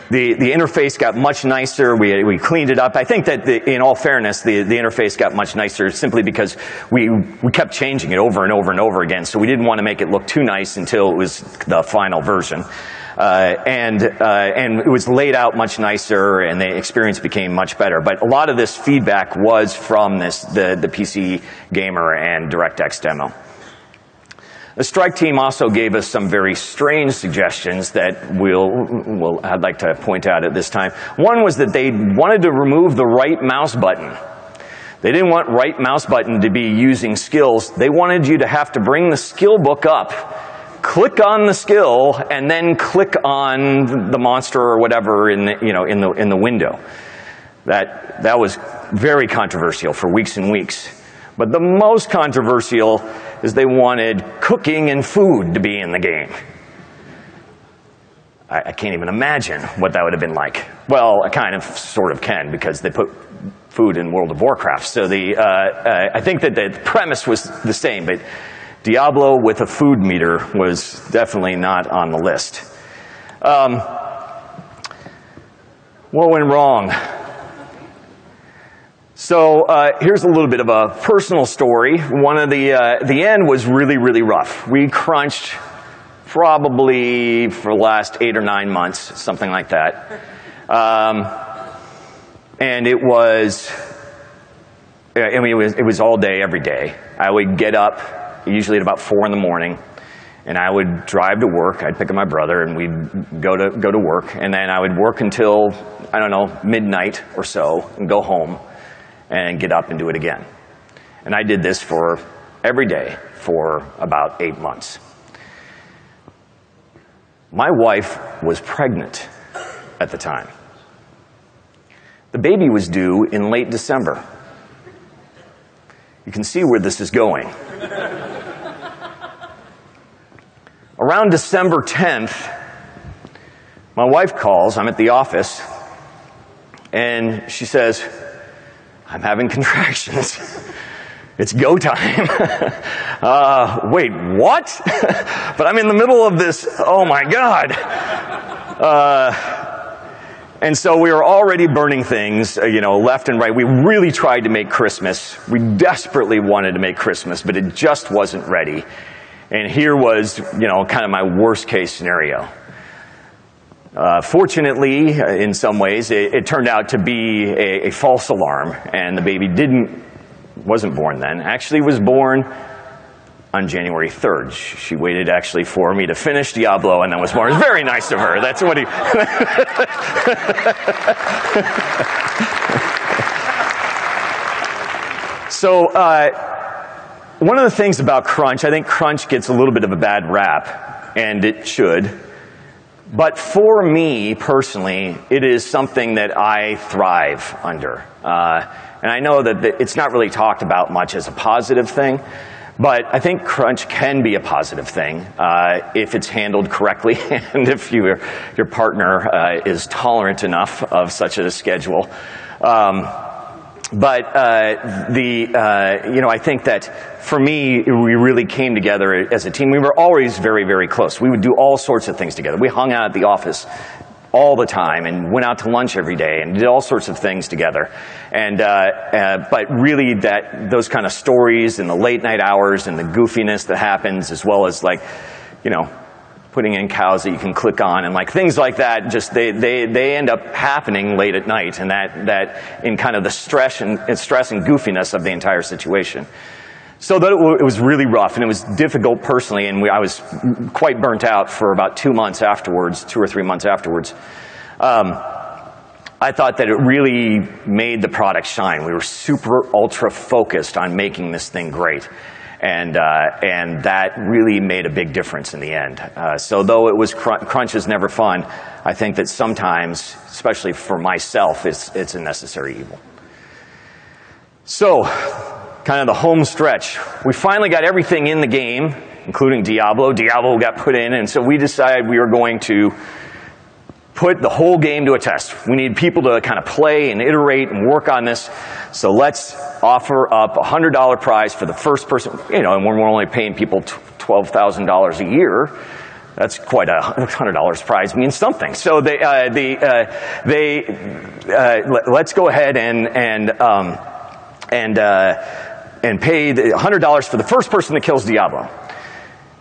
the interface got much nicer. We cleaned it up. I think that, in all fairness, the interface got much nicer simply because we kept changing it over and over and over again. So we didn't want to make it look too nice until it was the final version. And it was laid out much nicer, and the experience became much better. But a lot of this feedback was from the PC Gamer and DirectX demo. The Strike team also gave us some very strange suggestions that I'd like to point out at this time. One was that they wanted to remove the right mouse button. They didn't want right mouse button to be using skills. They wanted you to have to bring the skill book up, click on the skill, and then click on the monster or whatever in the window. That was very controversial for weeks and weeks. But the most controversial is they wanted cooking and food to be in the game. I can't even imagine what that would have been like. Well, I kind of sort of can, because they put food in World of Warcraft. So I think that the premise was the same, but Diablo with a food meter was definitely not on the list. What went wrong? So here's a little bit of a personal story. One of the end was really, really rough. We crunched probably for the last 8 or 9 months, something like that. And it was all day, every day. I would get up, usually at about 4 in the morning, and I would drive to work. I'd pick up my brother, and we'd go to work. And then I would work until, I don't know, midnight or so, and go home and get up and do it again. And I did this for every day for about 8 months. My wife was pregnant at the time. The baby was due in late December. You can see where this is going. Around December 10th, my wife calls. I'm at the office, and she says, "I'm having contractions. It's go time." Wait, what? But I'm in the middle of this, oh my God. And so we were already burning things, left and right. We really tried to make Christmas. We desperately wanted to make Christmas, but it just wasn't ready. And here was, kind of my worst case scenario. Fortunately, in some ways, it turned out to be a false alarm, and the baby wasn't born then. Actually was born on January 3rd. She waited actually for me to finish Diablo and then was born. It was very nice of her. That's what he... So, one of the things about crunch, I think crunch gets a little bit of a bad rap, and it should. But for me, personally, it is something that I thrive under. And I know that it's not really talked about much as a positive thing, but I think crunch can be a positive thing if it's handled correctly and if your partner is tolerant enough of such a schedule. But I think that for me, we really came together as a team. We were always very, very close. We would do all sorts of things together. We hung out at the office all the time and went out to lunch every day and did all sorts of things together. And but really, those kind of stories and the late night hours and the goofiness that happens, as well as putting in cows that you can click on and things like that, just they end up happening late at night, and that in kind of the stress and goofiness of the entire situation. So it was really rough, and it was difficult personally, and I was quite burnt out for about 2 months afterwards, 2 or 3 months afterwards. I thought that it really made the product shine. We were super ultra focused on making this thing great. And that really made a big difference in the end. So though it was crunch is never fun, I think that sometimes, especially for myself, it's a necessary evil. So, kind of the home stretch. We finally got everything in the game, including Diablo. Diablo got put in, and so we decided we were going to put the whole game to a test. We need people to kind of play and iterate and work on this. So let's offer up a $100 prize for the first person, and when we're only paying people $12,000 a year, that's quite a $100 prize means something. So let's go ahead and pay the $100 for the first person that kills Diablo.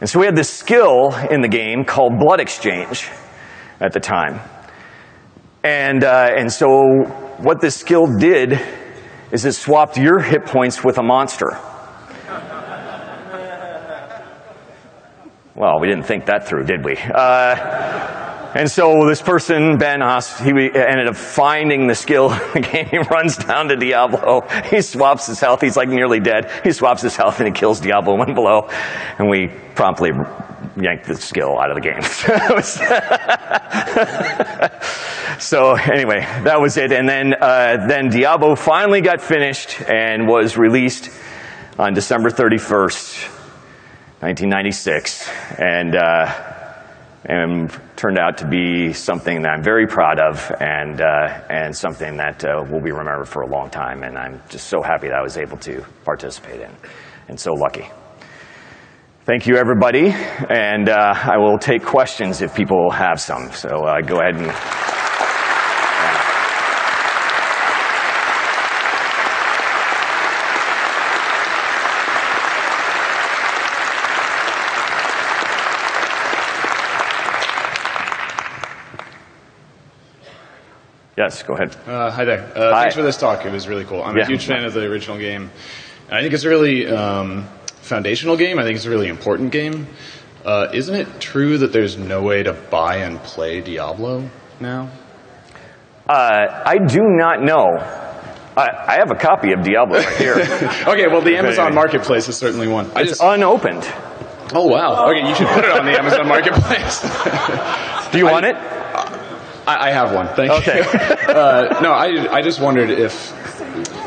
And so we had this skill in the game called Blood Exchange at the time. And so what this skill did is it swapped your hit points with a monster. Well, we didn't think that through, did we? And so this person, Ben Haas, he ended up finding the skill in the game. He runs down to Diablo. He swaps his health. He's nearly dead. He swaps his health and he kills Diablo 1 below. And we promptly yanked the skill out of the game. So anyway, that was it. And then Diablo finally got finished and was released on December 31st, 1996. And turned out to be something that I'm very proud of, and something that will be remembered for a long time. And I'm just so happy that I was able to participate in, and so lucky. Thank you, everybody, and I will take questions if people have some. So go ahead and. Yes, go ahead. Hi there. Thanks for this talk. It was really cool. I'm a huge fan of the original game. I think it's a really foundational game. I think it's a really important game. Isn't it true that there's no way to buy and play Diablo now? I do not know. I have a copy of Diablo right here. Okay, well, the Amazon Marketplace is certainly one. It's unopened. Oh, wow. Okay, you should put it on the Amazon Marketplace. Do you want it? I have one. Thank you. No, I just wondered if,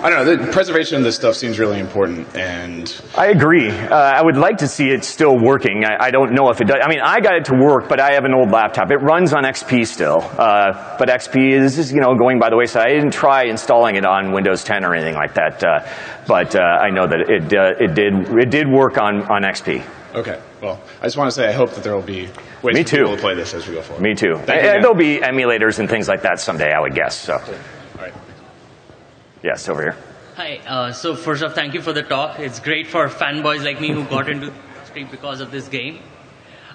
I don't know, the preservation of this stuff seems really important, and I agree. I would like to see it still working. I don't know if it does. I mean, I got it to work, but I have an old laptop. It runs on XP still, but XP is going by the wayside. I didn't try installing it on Windows 10 or anything like that, but I know that it did work on XP. Okay. Well, I just want to say I hope that there will be ways for people to play this as we go forward. Me too. There'll be emulators and things like that someday, I would guess. So. All right. Yes, over here. Hi. So first off, thank you for the talk. It's great for fanboys like me who got into stream because of this game.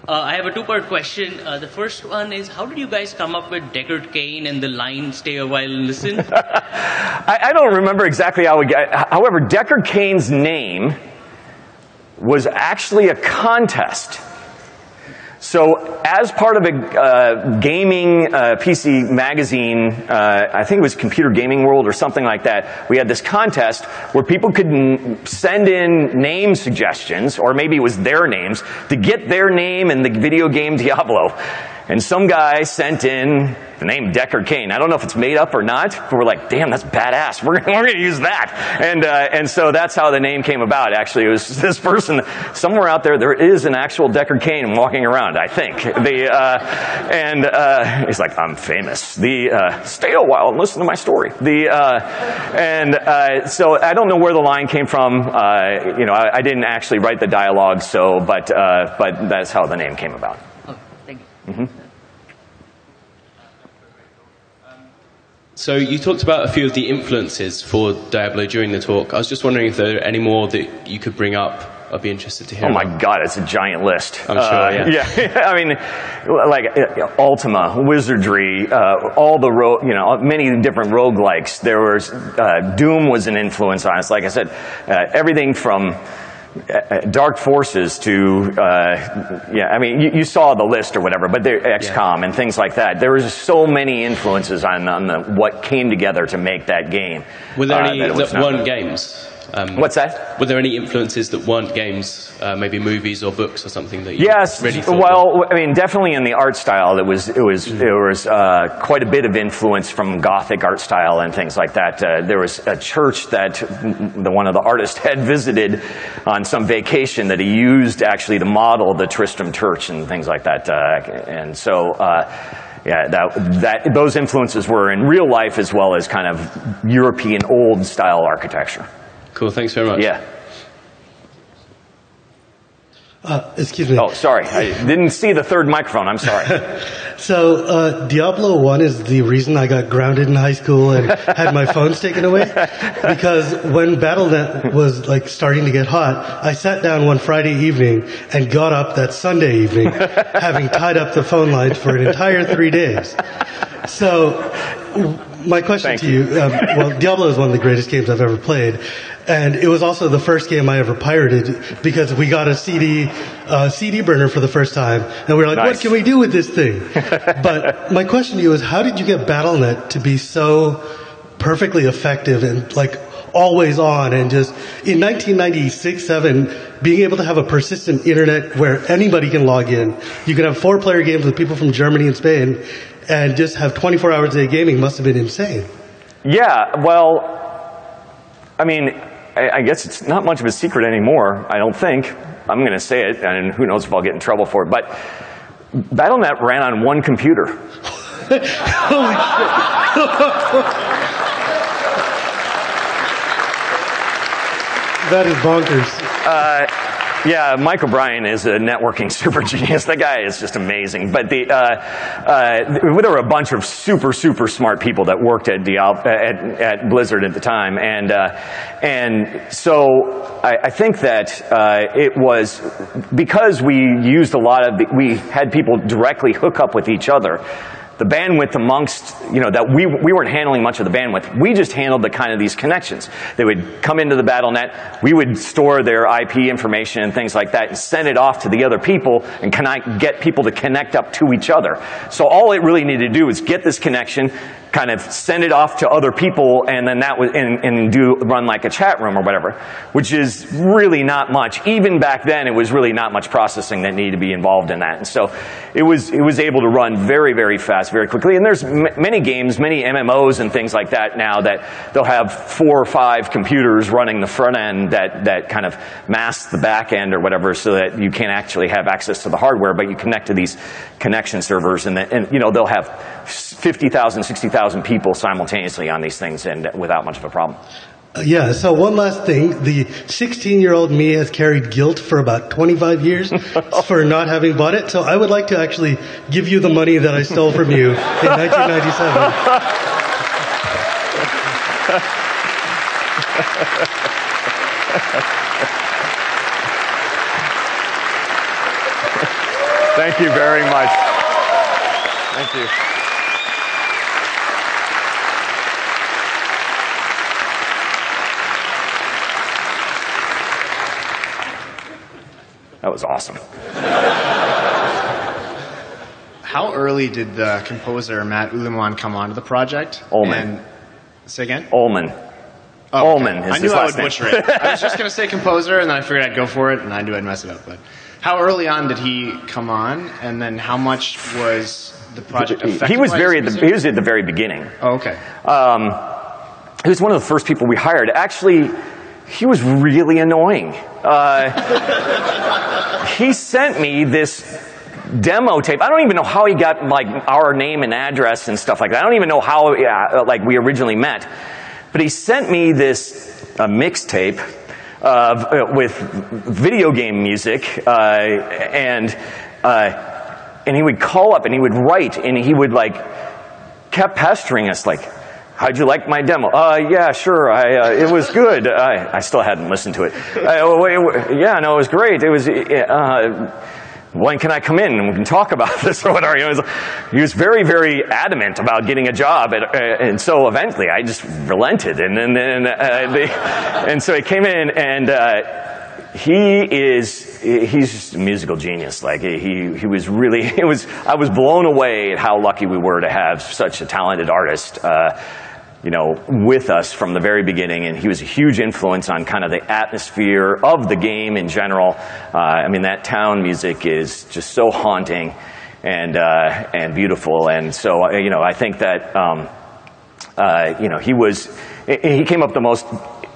I have a two-part question. The first one is, how did you guys come up with Deckard Cain and the line "Stay a while and listen"? I don't remember exactly how we got. However, Deckard Cain's name was actually a contest. So, as part of a gaming PC magazine, I think it was Computer Gaming World or something like that, we had this contest where people could send in name suggestions, or maybe it was their names, to get their name in the video game Diablo. And some guy sent in the name Deckard Cain. I don't know if it's made up or not, but we're like, damn, that's badass. We're going to use that. And so that's how the name came about. Actually, it was this person, somewhere out there, there is an actual Deckard Cain walking around, I think. He's like, I'm famous. Stay a while and listen to my story. So I don't know where the line came from. I didn't actually write the dialogue, but that's how the name came about. Oh, thank you. Mm-hmm. So you talked about a few of the influences for Diablo during the talk. I was just wondering if there are any more that you could bring up. I'd be interested to hear. Oh my God, it's a giant list. I'm sure, yeah. Yeah, I mean, like Ultima, Wizardry, all the many different roguelikes. There was Doom was an influence on us. Like I said, everything from Dark Forces to, I mean, you saw the list or whatever, but XCOM and things like that. There was so many influences on what came together to make that game. Were there any that weren't games? What's that? Were there any influences that weren't games, maybe movies or books or something that you really thought well, I mean, definitely in the art style, there was quite a bit of influence from Gothic art style and things like that. There was a church that one of the artists had visited on some vacation that he used actually to model the Tristram Church and things like that. And so, those influences were in real life as well as kind of European old style architecture. Cool, thanks very much. Yeah. Excuse me. Oh, sorry. I didn't see the third microphone. I'm sorry. So, Diablo 1 is the reason I got grounded in high school and had my phones taken away. Because when Battle.net was starting to get hot, I sat down one Friday evening and got up that Sunday evening, having tied up the phone lines for an entire 3 days. So, my question to you, Diablo is one of the greatest games I've ever played. And it was also the first game I ever pirated because we got a CD burner for the first time. And we were like, What can we do with this thing? But my question to you is, how did you get Battle.net to be so perfectly effective and always on? And just in 1996-7, being able to have a persistent internet where anybody can log in. You can have 4-player games with people from Germany and Spain and just have 24 hours a day gaming must have been insane. Yeah, well, I mean, I guess it's not much of a secret anymore, I don't think. I'm going to say it, and who knows if I'll get in trouble for it. But Battle.net ran on one computer. Holy shit. That is bonkers. Yeah, Mike O'Brien is a networking super genius. That guy is just amazing. But there were a bunch of super smart people that worked at Blizzard at the time, and so I think that it was because we used we had people directly hook up with each other. The bandwidth amongst, that we weren't handling much of the bandwidth. We just handled the kind of these connections. They would come into the Battle.net. We would store their IP information and things like that and send it off to the other people and get people to connect up to each other. So all it really needed to do was get this connection, kind of send it off to other people, and then that was run like a chat room or whatever, which is really not much. Even back then, it was really not much processing that needed to be involved in that. And so it was able to run very, very fast, very quickly. And there's many games, many MMOs and things like that now that they'll have 4 or 5 computers running the front end that kind of mask the back end or whatever, so that you can't actually have access to the hardware, but you connect to these connection servers, and they'll have 50,000, 60,000 people simultaneously on these things, and without much of a problem. So one last thing. The 16-year-old me has carried guilt for about 25 years for not having bought it. So I would like to actually give you the money that I stole from you in 1997. Thank you very much. Thank you. That was awesome. How early did the composer Matt Uleman come onto the project? Ullman. Say again? Ullman. Oh, Ullman is I knew his I last would name. butcher it. I was just going to say composer, and then I figured I'd go for it, and I knew I'd mess it up. But how early on did he come on, and then how much was the project affected? He was by very his at music? he was at the very beginning. Oh, okay. He was one of the first people we hired. Actually, he was really annoying. He sent me this demo tape. I don't even know how he got like our name and address and stuff like that. I don't even know how like we originally met. But he sent me this mixtape with video game music, and he would call up and he would write and he would like kept pestering us like, how'd you like my demo? Yeah, sure. It was good. I still hadn't listened to it. Yeah, no, it was great. It was. When can I come in and we can talk about this or whatever? He was very, very adamant about getting a job, and so eventually I just relented, and so he came in, and he's just a musical genius. Like he was really. I was blown away at how lucky we were to have such a talented artist. With us from the very beginning, and he was a huge influence on kind of the atmosphere of the game in general. I mean, that town music is just so haunting and beautiful, and so I think that he came up with the most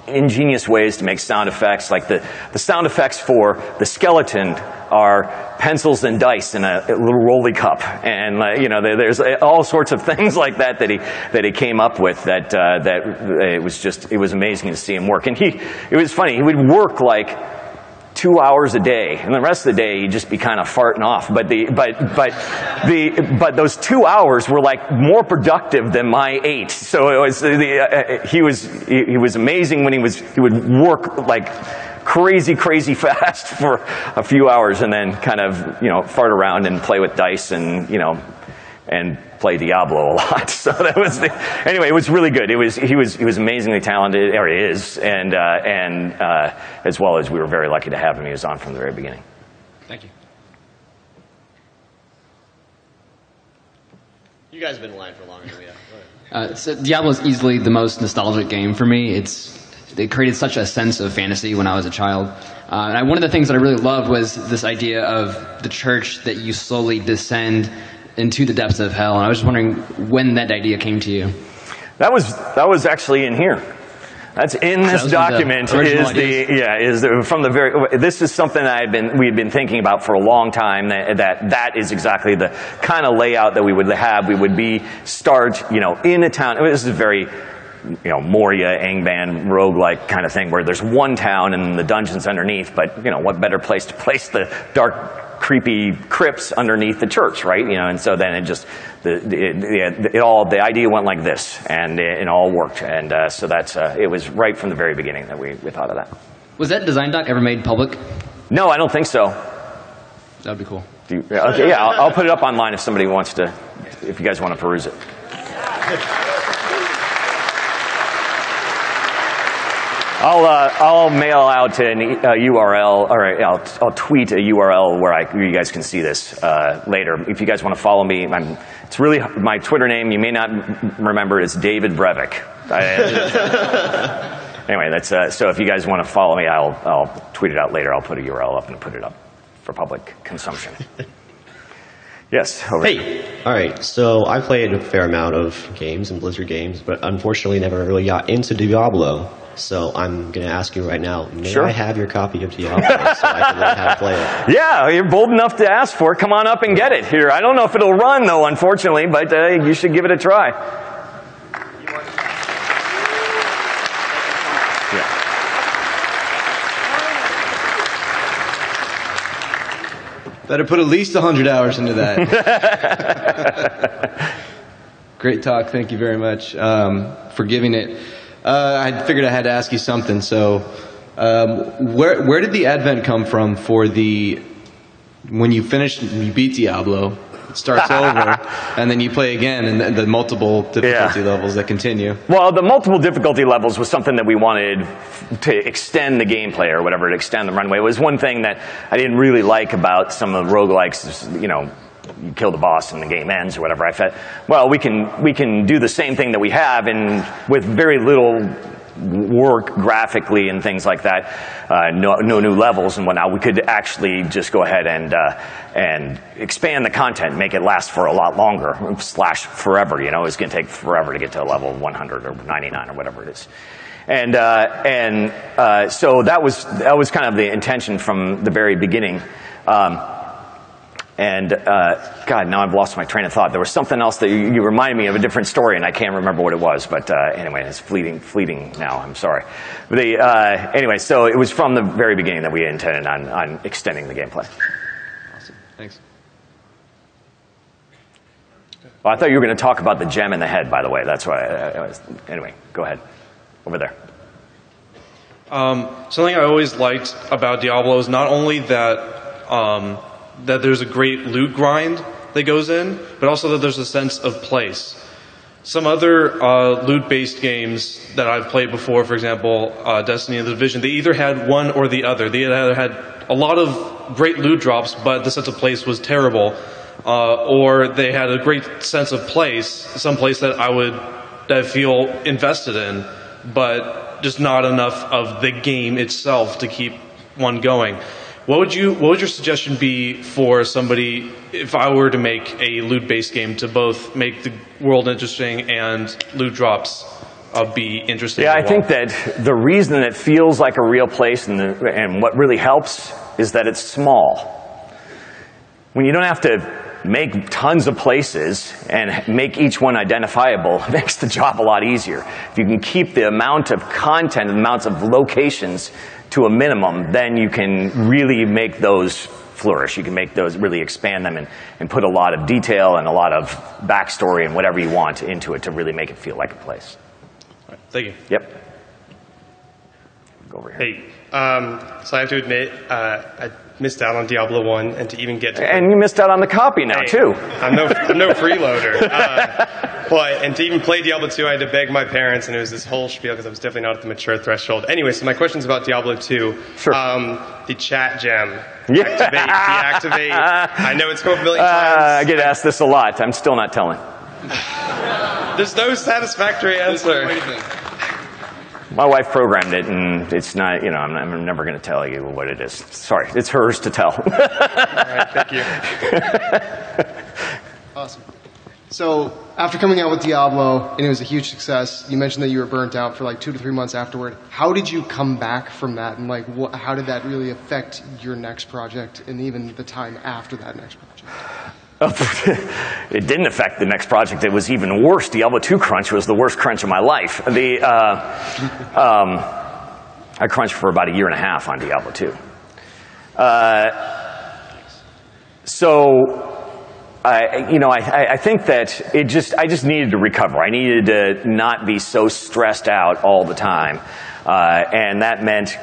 ingenious ways to make sound effects. Like the sound effects for the skeleton are pencils and dice in a little rolly cup, and there's all sorts of things like that he came up with. That it was amazing to see him work. And it was funny. He would work like 2 hours a day, and the rest of the day he'd just be kind of farting off. But those 2 hours were like more productive than my 8. So it was he was amazing when he would work like crazy fast for a few hours, and then kind of fart around and play with dice and play Diablo a lot. So that was anyway. It was really good. He was amazingly talented, or he is, and as well as we were very lucky to have him. He was on from the very beginning. Thank you. You guys have been in line for longer than we have. So Diablo is easily the most nostalgic game for me. It created such a sense of fantasy when I was a child. And one of the things that I really loved was this idea of the church that you slowly descend into the depths of hell. And I was just wondering when that idea came to you. That was actually in here. That's in this document. This is something that we had been thinking about for a long time. That is exactly the kind of layout that we would have. We would start in a town. This is very Moria, Angband, roguelike kind of thing, where there's one town and the dungeons underneath, but what better place to place the dark, creepy crypts underneath the church, right? And so then the idea went like this, and it all worked, and so it was right from the very beginning that we thought of that. Was that design doc ever made public? No, I don't think so. That would be cool. Okay, yeah, I'll put it up online if somebody wants to, if you guys want to peruse it. I'll mail out an URL, or I'll tweet a URL where you guys can see this later. If you guys want to follow me, it's really my Twitter name. You may not remember it. It's David Brevik. Anyway, that's so. If you guys want to follow me, I'll tweet it out later. I'll put a URL up and put it up for public consumption. Yes. Hey. All right. So I played a fair amount of games and Blizzard games, but unfortunately never really got into Diablo. So I'm going to ask you right now, may I have your copy of Diablo so I can learn how to play it? Yeah, you're bold enough to ask for it. Come on up and get it here. I don't know if it'll run, though, unfortunately, but you should give it a try. Better put at least 100 hours into that. Great talk. Thank you very much for giving it. I figured I had to ask you something. So where did the advent come from for the when you finish, you beat Diablo, it starts over, and then you play again, and the multiple difficulty levels that continue. Well, the multiple difficulty levels was something that we wanted to extend the gameplay or whatever, to extend the runway. It was one thing that I didn't really like about some of the roguelikes, you know, you kill the boss and the game ends or whatever. I thought, well, we can do the same thing that we have, and with very little work graphically and things like that, no new levels and whatnot, we could actually just go ahead and expand the content, make it last for a lot longer, / forever. You know, it's going to take forever to get to level 100 or 99 or whatever it is. And so that was kind of the intention from the very beginning. God, now I've lost my train of thought. There was something else that you reminded me of, a different story, and I can't remember what it was. But anyway, it's fleeting now. I'm sorry. Anyway, so it was from the very beginning that we intended on extending the gameplay. Awesome. Thanks. Well, I thought you were going to talk about the gem in the head, by the way. That's why anyway, go ahead. Over there. Something I always liked about Diablo is not only that that there's a great loot grind that goes in, but also that there's a sense of place. Some other loot-based games that I've played before, for example, Destiny and The Division, they either had one or the other. They either had a lot of great loot drops, but the sense of place was terrible, or they had a great sense of place, some place that I feel invested in, but just not enough of the game itself to keep one going. What would your suggestion be for somebody if I were to make a loot-based game to both make the world interesting and loot drops be interesting? Yeah, I think that the reason it feels like a real place and what really helps is that it's small. When you don't have to make tons of places and make each one identifiable, it makes the job a lot easier. If you can keep the amount of content, the amounts of locations to a minimum, then you can really make those flourish. You can make those, really expand them and put a lot of detail and a lot of backstory and whatever you want into it to really make it feel like a place. All right, thank you. Yep. Go over here. Hey, so I have to admit, I missed out on Diablo 1, and to even get to... And you missed out on the copy now, too. I'm no freeloader. And to even play Diablo 2, I had to beg my parents, and it was this whole spiel because I was definitely not at the mature threshold. Anyway, so my question's about Diablo 2. Sure. The chat gem. Yeah. Deactivate. I know it's come up a million times. I get asked this a lot. I'm still not telling. There's no satisfactory answer. My wife programmed it, and it's not, you know, I'm never going to tell you what it is. Sorry, it's hers to tell. All right, thank you. Awesome. So, after coming out with Diablo, and it was a huge success, you mentioned that you were burnt out for like 2 to 3 months afterward. How did you come back from that, and like, how did that really affect your next project, and even the time after that next project? It didn't affect the next project. It was even worse. Diablo 2 crunch was the worst crunch of my life. I crunched for about 1.5 years on Diablo 2. I think that I just needed to recover. I needed to not be so stressed out all the time, and that meant,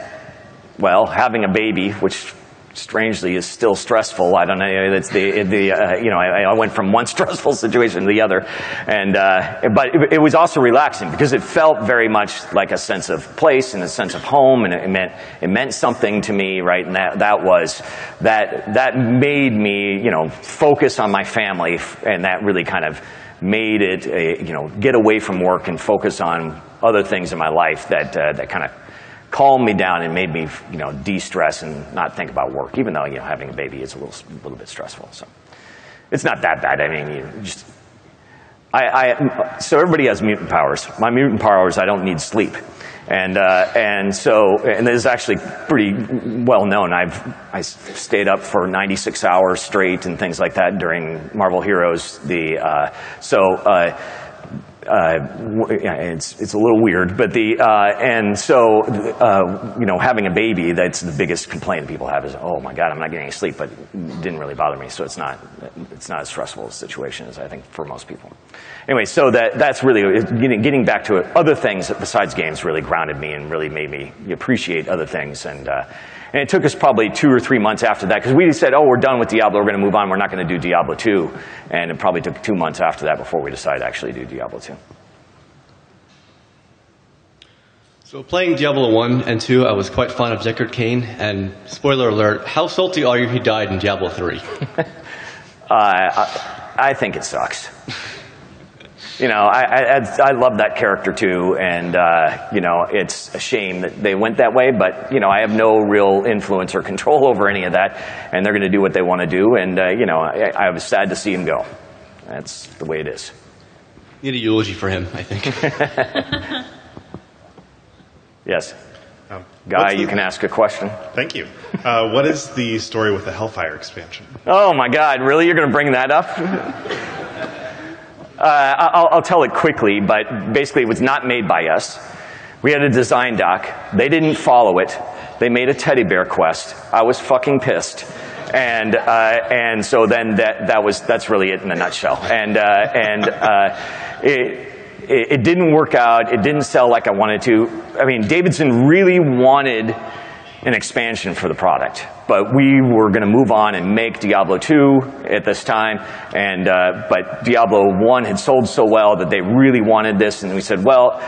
well, having a baby, which strangely is still stressful. I don't know. That's I went from one stressful situation to the other, but it was also relaxing because it felt very much like a sense of place and a sense of home, and it meant something to me, right? And that made me, focus on my family, and that really kind of made it, get away from work and focus on other things in my life that kind of calmed me down and made me, de-stress and not think about work, even though, having a baby is a little bit stressful. So it's not that bad. I mean, so everybody has mutant powers. My mutant power is I don't need sleep. And this is actually pretty well known. I stayed up for 96 hours straight and things like that during Marvel Heroes. It's a little weird, but having a baby, that's the biggest complaint that people have is, oh my God, I'm not getting any sleep, but it didn't really bother me, so it's not as stressful a situation as I think for most people. Anyway, so that's really, getting back to it, other things besides games really grounded me and really made me appreciate other things, and And it took us probably 2 or 3 months after that, because we said, oh, we're done with Diablo, we're going to move on, we're not going to do Diablo 2. And it probably took 2 months after that before we decided to actually do Diablo 2. So playing Diablo 1 and 2, I was quite fond of Deckard Cain, and spoiler alert, how salty are you he died in Diablo 3? I think it sucks. You know, I love that character too, and you know, it's a shame that they went that way, but you know, I have no real influence or control over any of that, and they're going to do what they want to do, and you know, I was sad to see him go. That's the way it is. Need a eulogy for him, I think. Yes. Guy, you can ask a question. Thank you. What is the story with the Hellfire expansion? Oh my God, really? You're going to bring that up? I'll tell it quickly, but basically it was not made by us. We had a design doc. They didn't follow it. They made a teddy bear quest. I was fucking pissed. And so then that's really it in a nutshell. It didn't work out. It didn't sell like I wanted to. I mean, Davidson really wanted an expansion for the product, but we were going to move on and make Diablo 2 at this time. But Diablo 1 had sold so well that they really wanted this, and we said, well,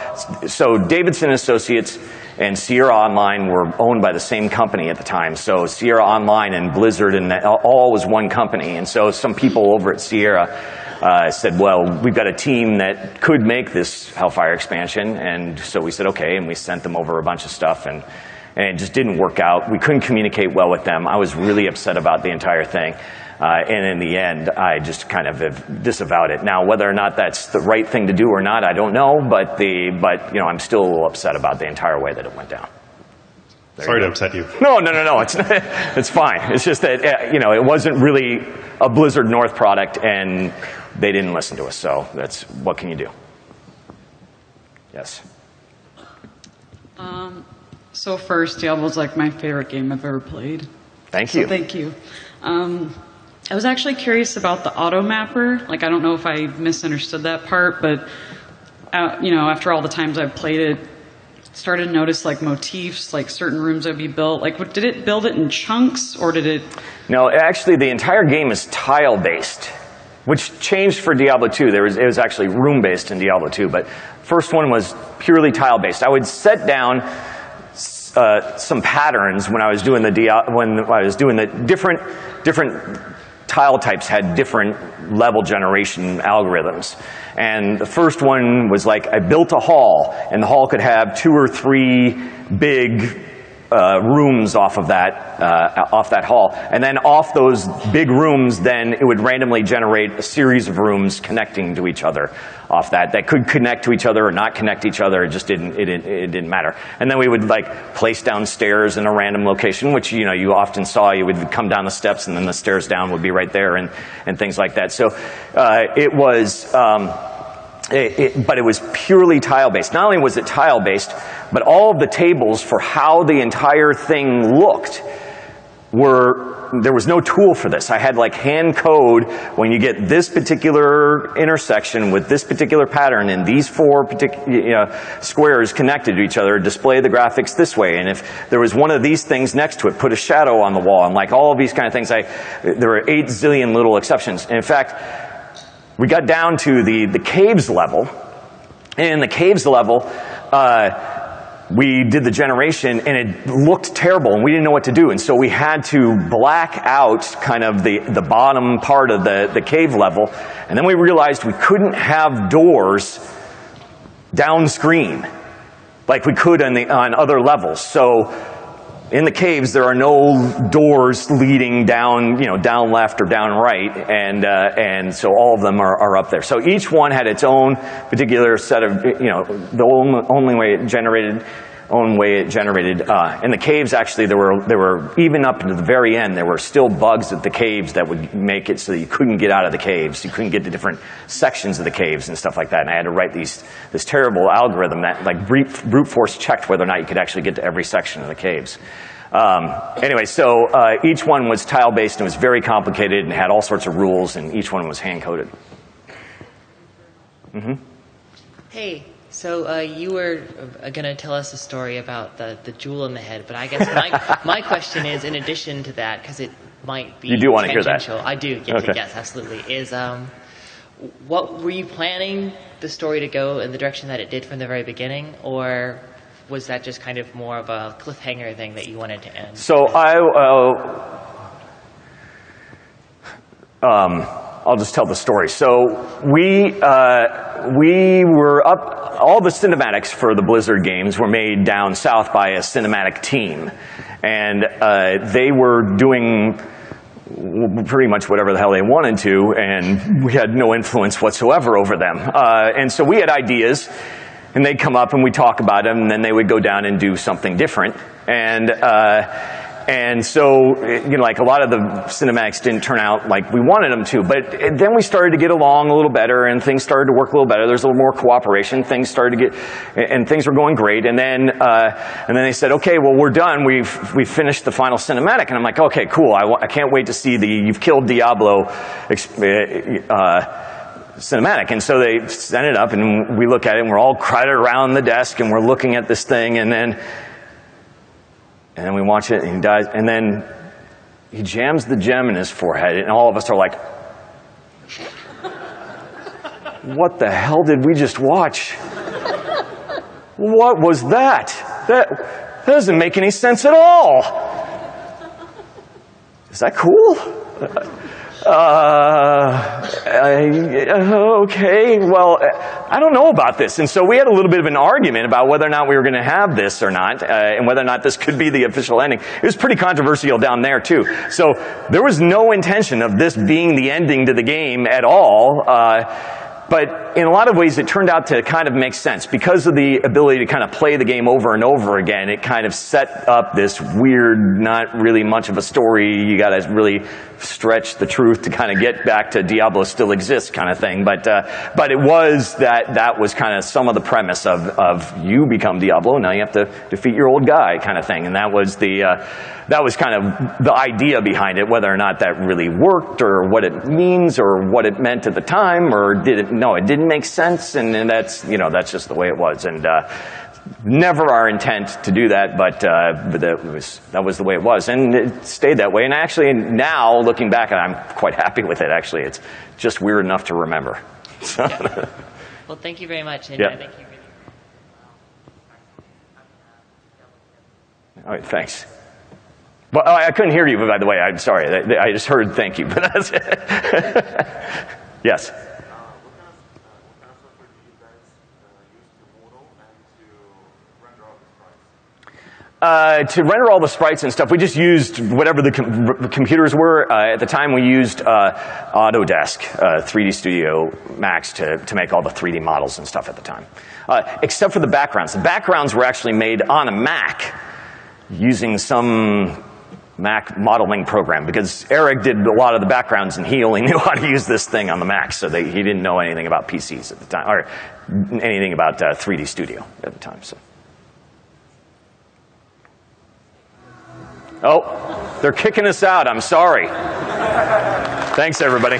so Davidson Associates and Sierra Online were owned by the same company at the time. So Sierra Online and Blizzard and all was one company. And so some people over at Sierra said, well, we've got a team that could make this Hellfire expansion. And so we said, okay, and we sent them over a bunch of stuff, and it just didn't work out. We couldn't communicate well with them. I was really upset about the entire thing. And in the end, I just kind of have disavowed it. Now, whether or not that's the right thing to do or not, I don't know, but you know, I'm still a little upset about the entire way that it went down. Sorry to upset you. No, it's not, it's fine. It's just that, you know, it wasn't really a Blizzard North product, and they didn't listen to us, so that's, what can you do? Yes. So first, Diablo's like my favorite game I've ever played. Thank you. So thank you. I was actually curious about the auto mapper. Like, I don't know if I misunderstood that part, but you know, after all the times I've played it, started to notice like motifs, like certain rooms would be built. Like, did it build it in chunks, or did it? No, actually, the entire game is tile based, which changed for Diablo 2. It was actually room based in Diablo 2, but first one was purely tile based. I would set down some patterns when I was doing the different tile types had different level generation algorithms. And the first one was like, I built a hall, and the hall could have 2 or 3 big rooms off that hall. And then off those big rooms, then it would randomly generate a series of rooms connecting to each other off that could connect to each other or not connect to each other. It just didn't matter. And then we would like place down stairs in a random location, which, you know, you often saw. You would come down the steps, and then the stairs down would be right there, and things like that. So it was but it was purely tile-based. Not only was it tile-based, but all of the tables for how the entire thing looked there was no tool for this. I had like hand code, when you get this particular intersection with this particular pattern and these 4 squares connected to each other, display the graphics this way. And if there was one of these things next to it, put a shadow on the wall, and like all of these kind of things. There were 8 zillion little exceptions. And in fact, we got down to the caves level. And in the caves level, we did the generation, and it looked terrible, and we didn't know what to do. And so we had to black out kind of the bottom part of the cave level. And then we realized we couldn't have doors downstream like we could on other levels. So in the caves, there are no doors leading down, down left or down right, and so all of them are up there. So each one had its own particular set of, the only way it generated. In the caves, actually, there were even up to the very end, there were still bugs at the caves that would make it so that you couldn't get out of the caves. You couldn't get to different sections of the caves and stuff like that. And I had to write this terrible algorithm that like brute force checked whether or not you could actually get to every section of the caves. Anyway, so each one was tile-based and was very complicated and had all sorts of rules, and each one was hand-coded. Hey, So you were going to tell us a story about the jewel in the head, but I guess my question is, in addition to that, because it might be you do want to hear that? I do. Yes, absolutely. Is what were you planning the story to go in the direction that it did from the very beginning, or was that just kind of more of a cliffhanger thing that you wanted to end? So I'll just tell the story. So we were up. All the cinematics for the Blizzard games were made down south by a cinematic team, and they were doing pretty much whatever the hell they wanted to, and we had no influence whatsoever over them. And so we had ideas, and they'd come up and we'd talk about them, and then they would go down and do something different. And so, like a lot of the cinematics didn't turn out like we wanted them to, but then we started to get along a little better, and things started to work a little better. There's a little more cooperation. Things started to and things were going great. And then they said, okay, well, we're done. We've finished the final cinematic. And I'm like, okay, cool. I can't wait to see You've Killed Diablo cinematic. And so they sent it up, and we look at it, and we're all crowded around the desk, and we're looking at this thing, and then we watch it, and he dies, and then he jams the gem in his forehead, and all of us are like, what the hell did we just watch? What was that? That doesn't make any sense at all. Is that cool? Okay, well, I don't know about this. And so we had a little bit of an argument about whether or not we were going to have this or not, and whether or not this could be the official ending. It was pretty controversial down there, too. So there was no intention of this being the ending to the game at all. But in a lot of ways, it turned out to kind of make sense. Because of the ability to kind of play the game over and over again, it kind of set up this weird, not really much of a story. You got to really stretch the truth to kind of get back to Diablo still exists kind of thing. But it was that was kind of some of the premise of you become Diablo, now you have to defeat your old guy kind of thing. And that was kind of the idea behind it. Whether or not that really worked, or what it means, or what it meant at the time, or did it? No, it didn't make sense, and that's just the way it was. And never our intent to do that, but that was the way it was, and it stayed that way. And actually, now looking back, I'm quite happy with it. Actually, it's just weird enough to remember. Well, thank you very much. And yeah. Thank you. All right, thanks. Well, I couldn't hear you, by the way. I'm sorry. I just heard thank you, but that's it. Yes. To render all the sprites and stuff, we just used whatever the computers were. At the time, we used Autodesk 3D Studio Max to make all the 3D models and stuff at the time. Except for the backgrounds. The backgrounds were actually made on a Mac using some Mac modeling program, because Eric did a lot of the backgrounds, and he only knew how to use this thing on the Mac, so he didn't know anything about PCs at the time, or anything about 3D Studio at the time. So. Oh, they're kicking us out. I'm sorry. Thanks, everybody.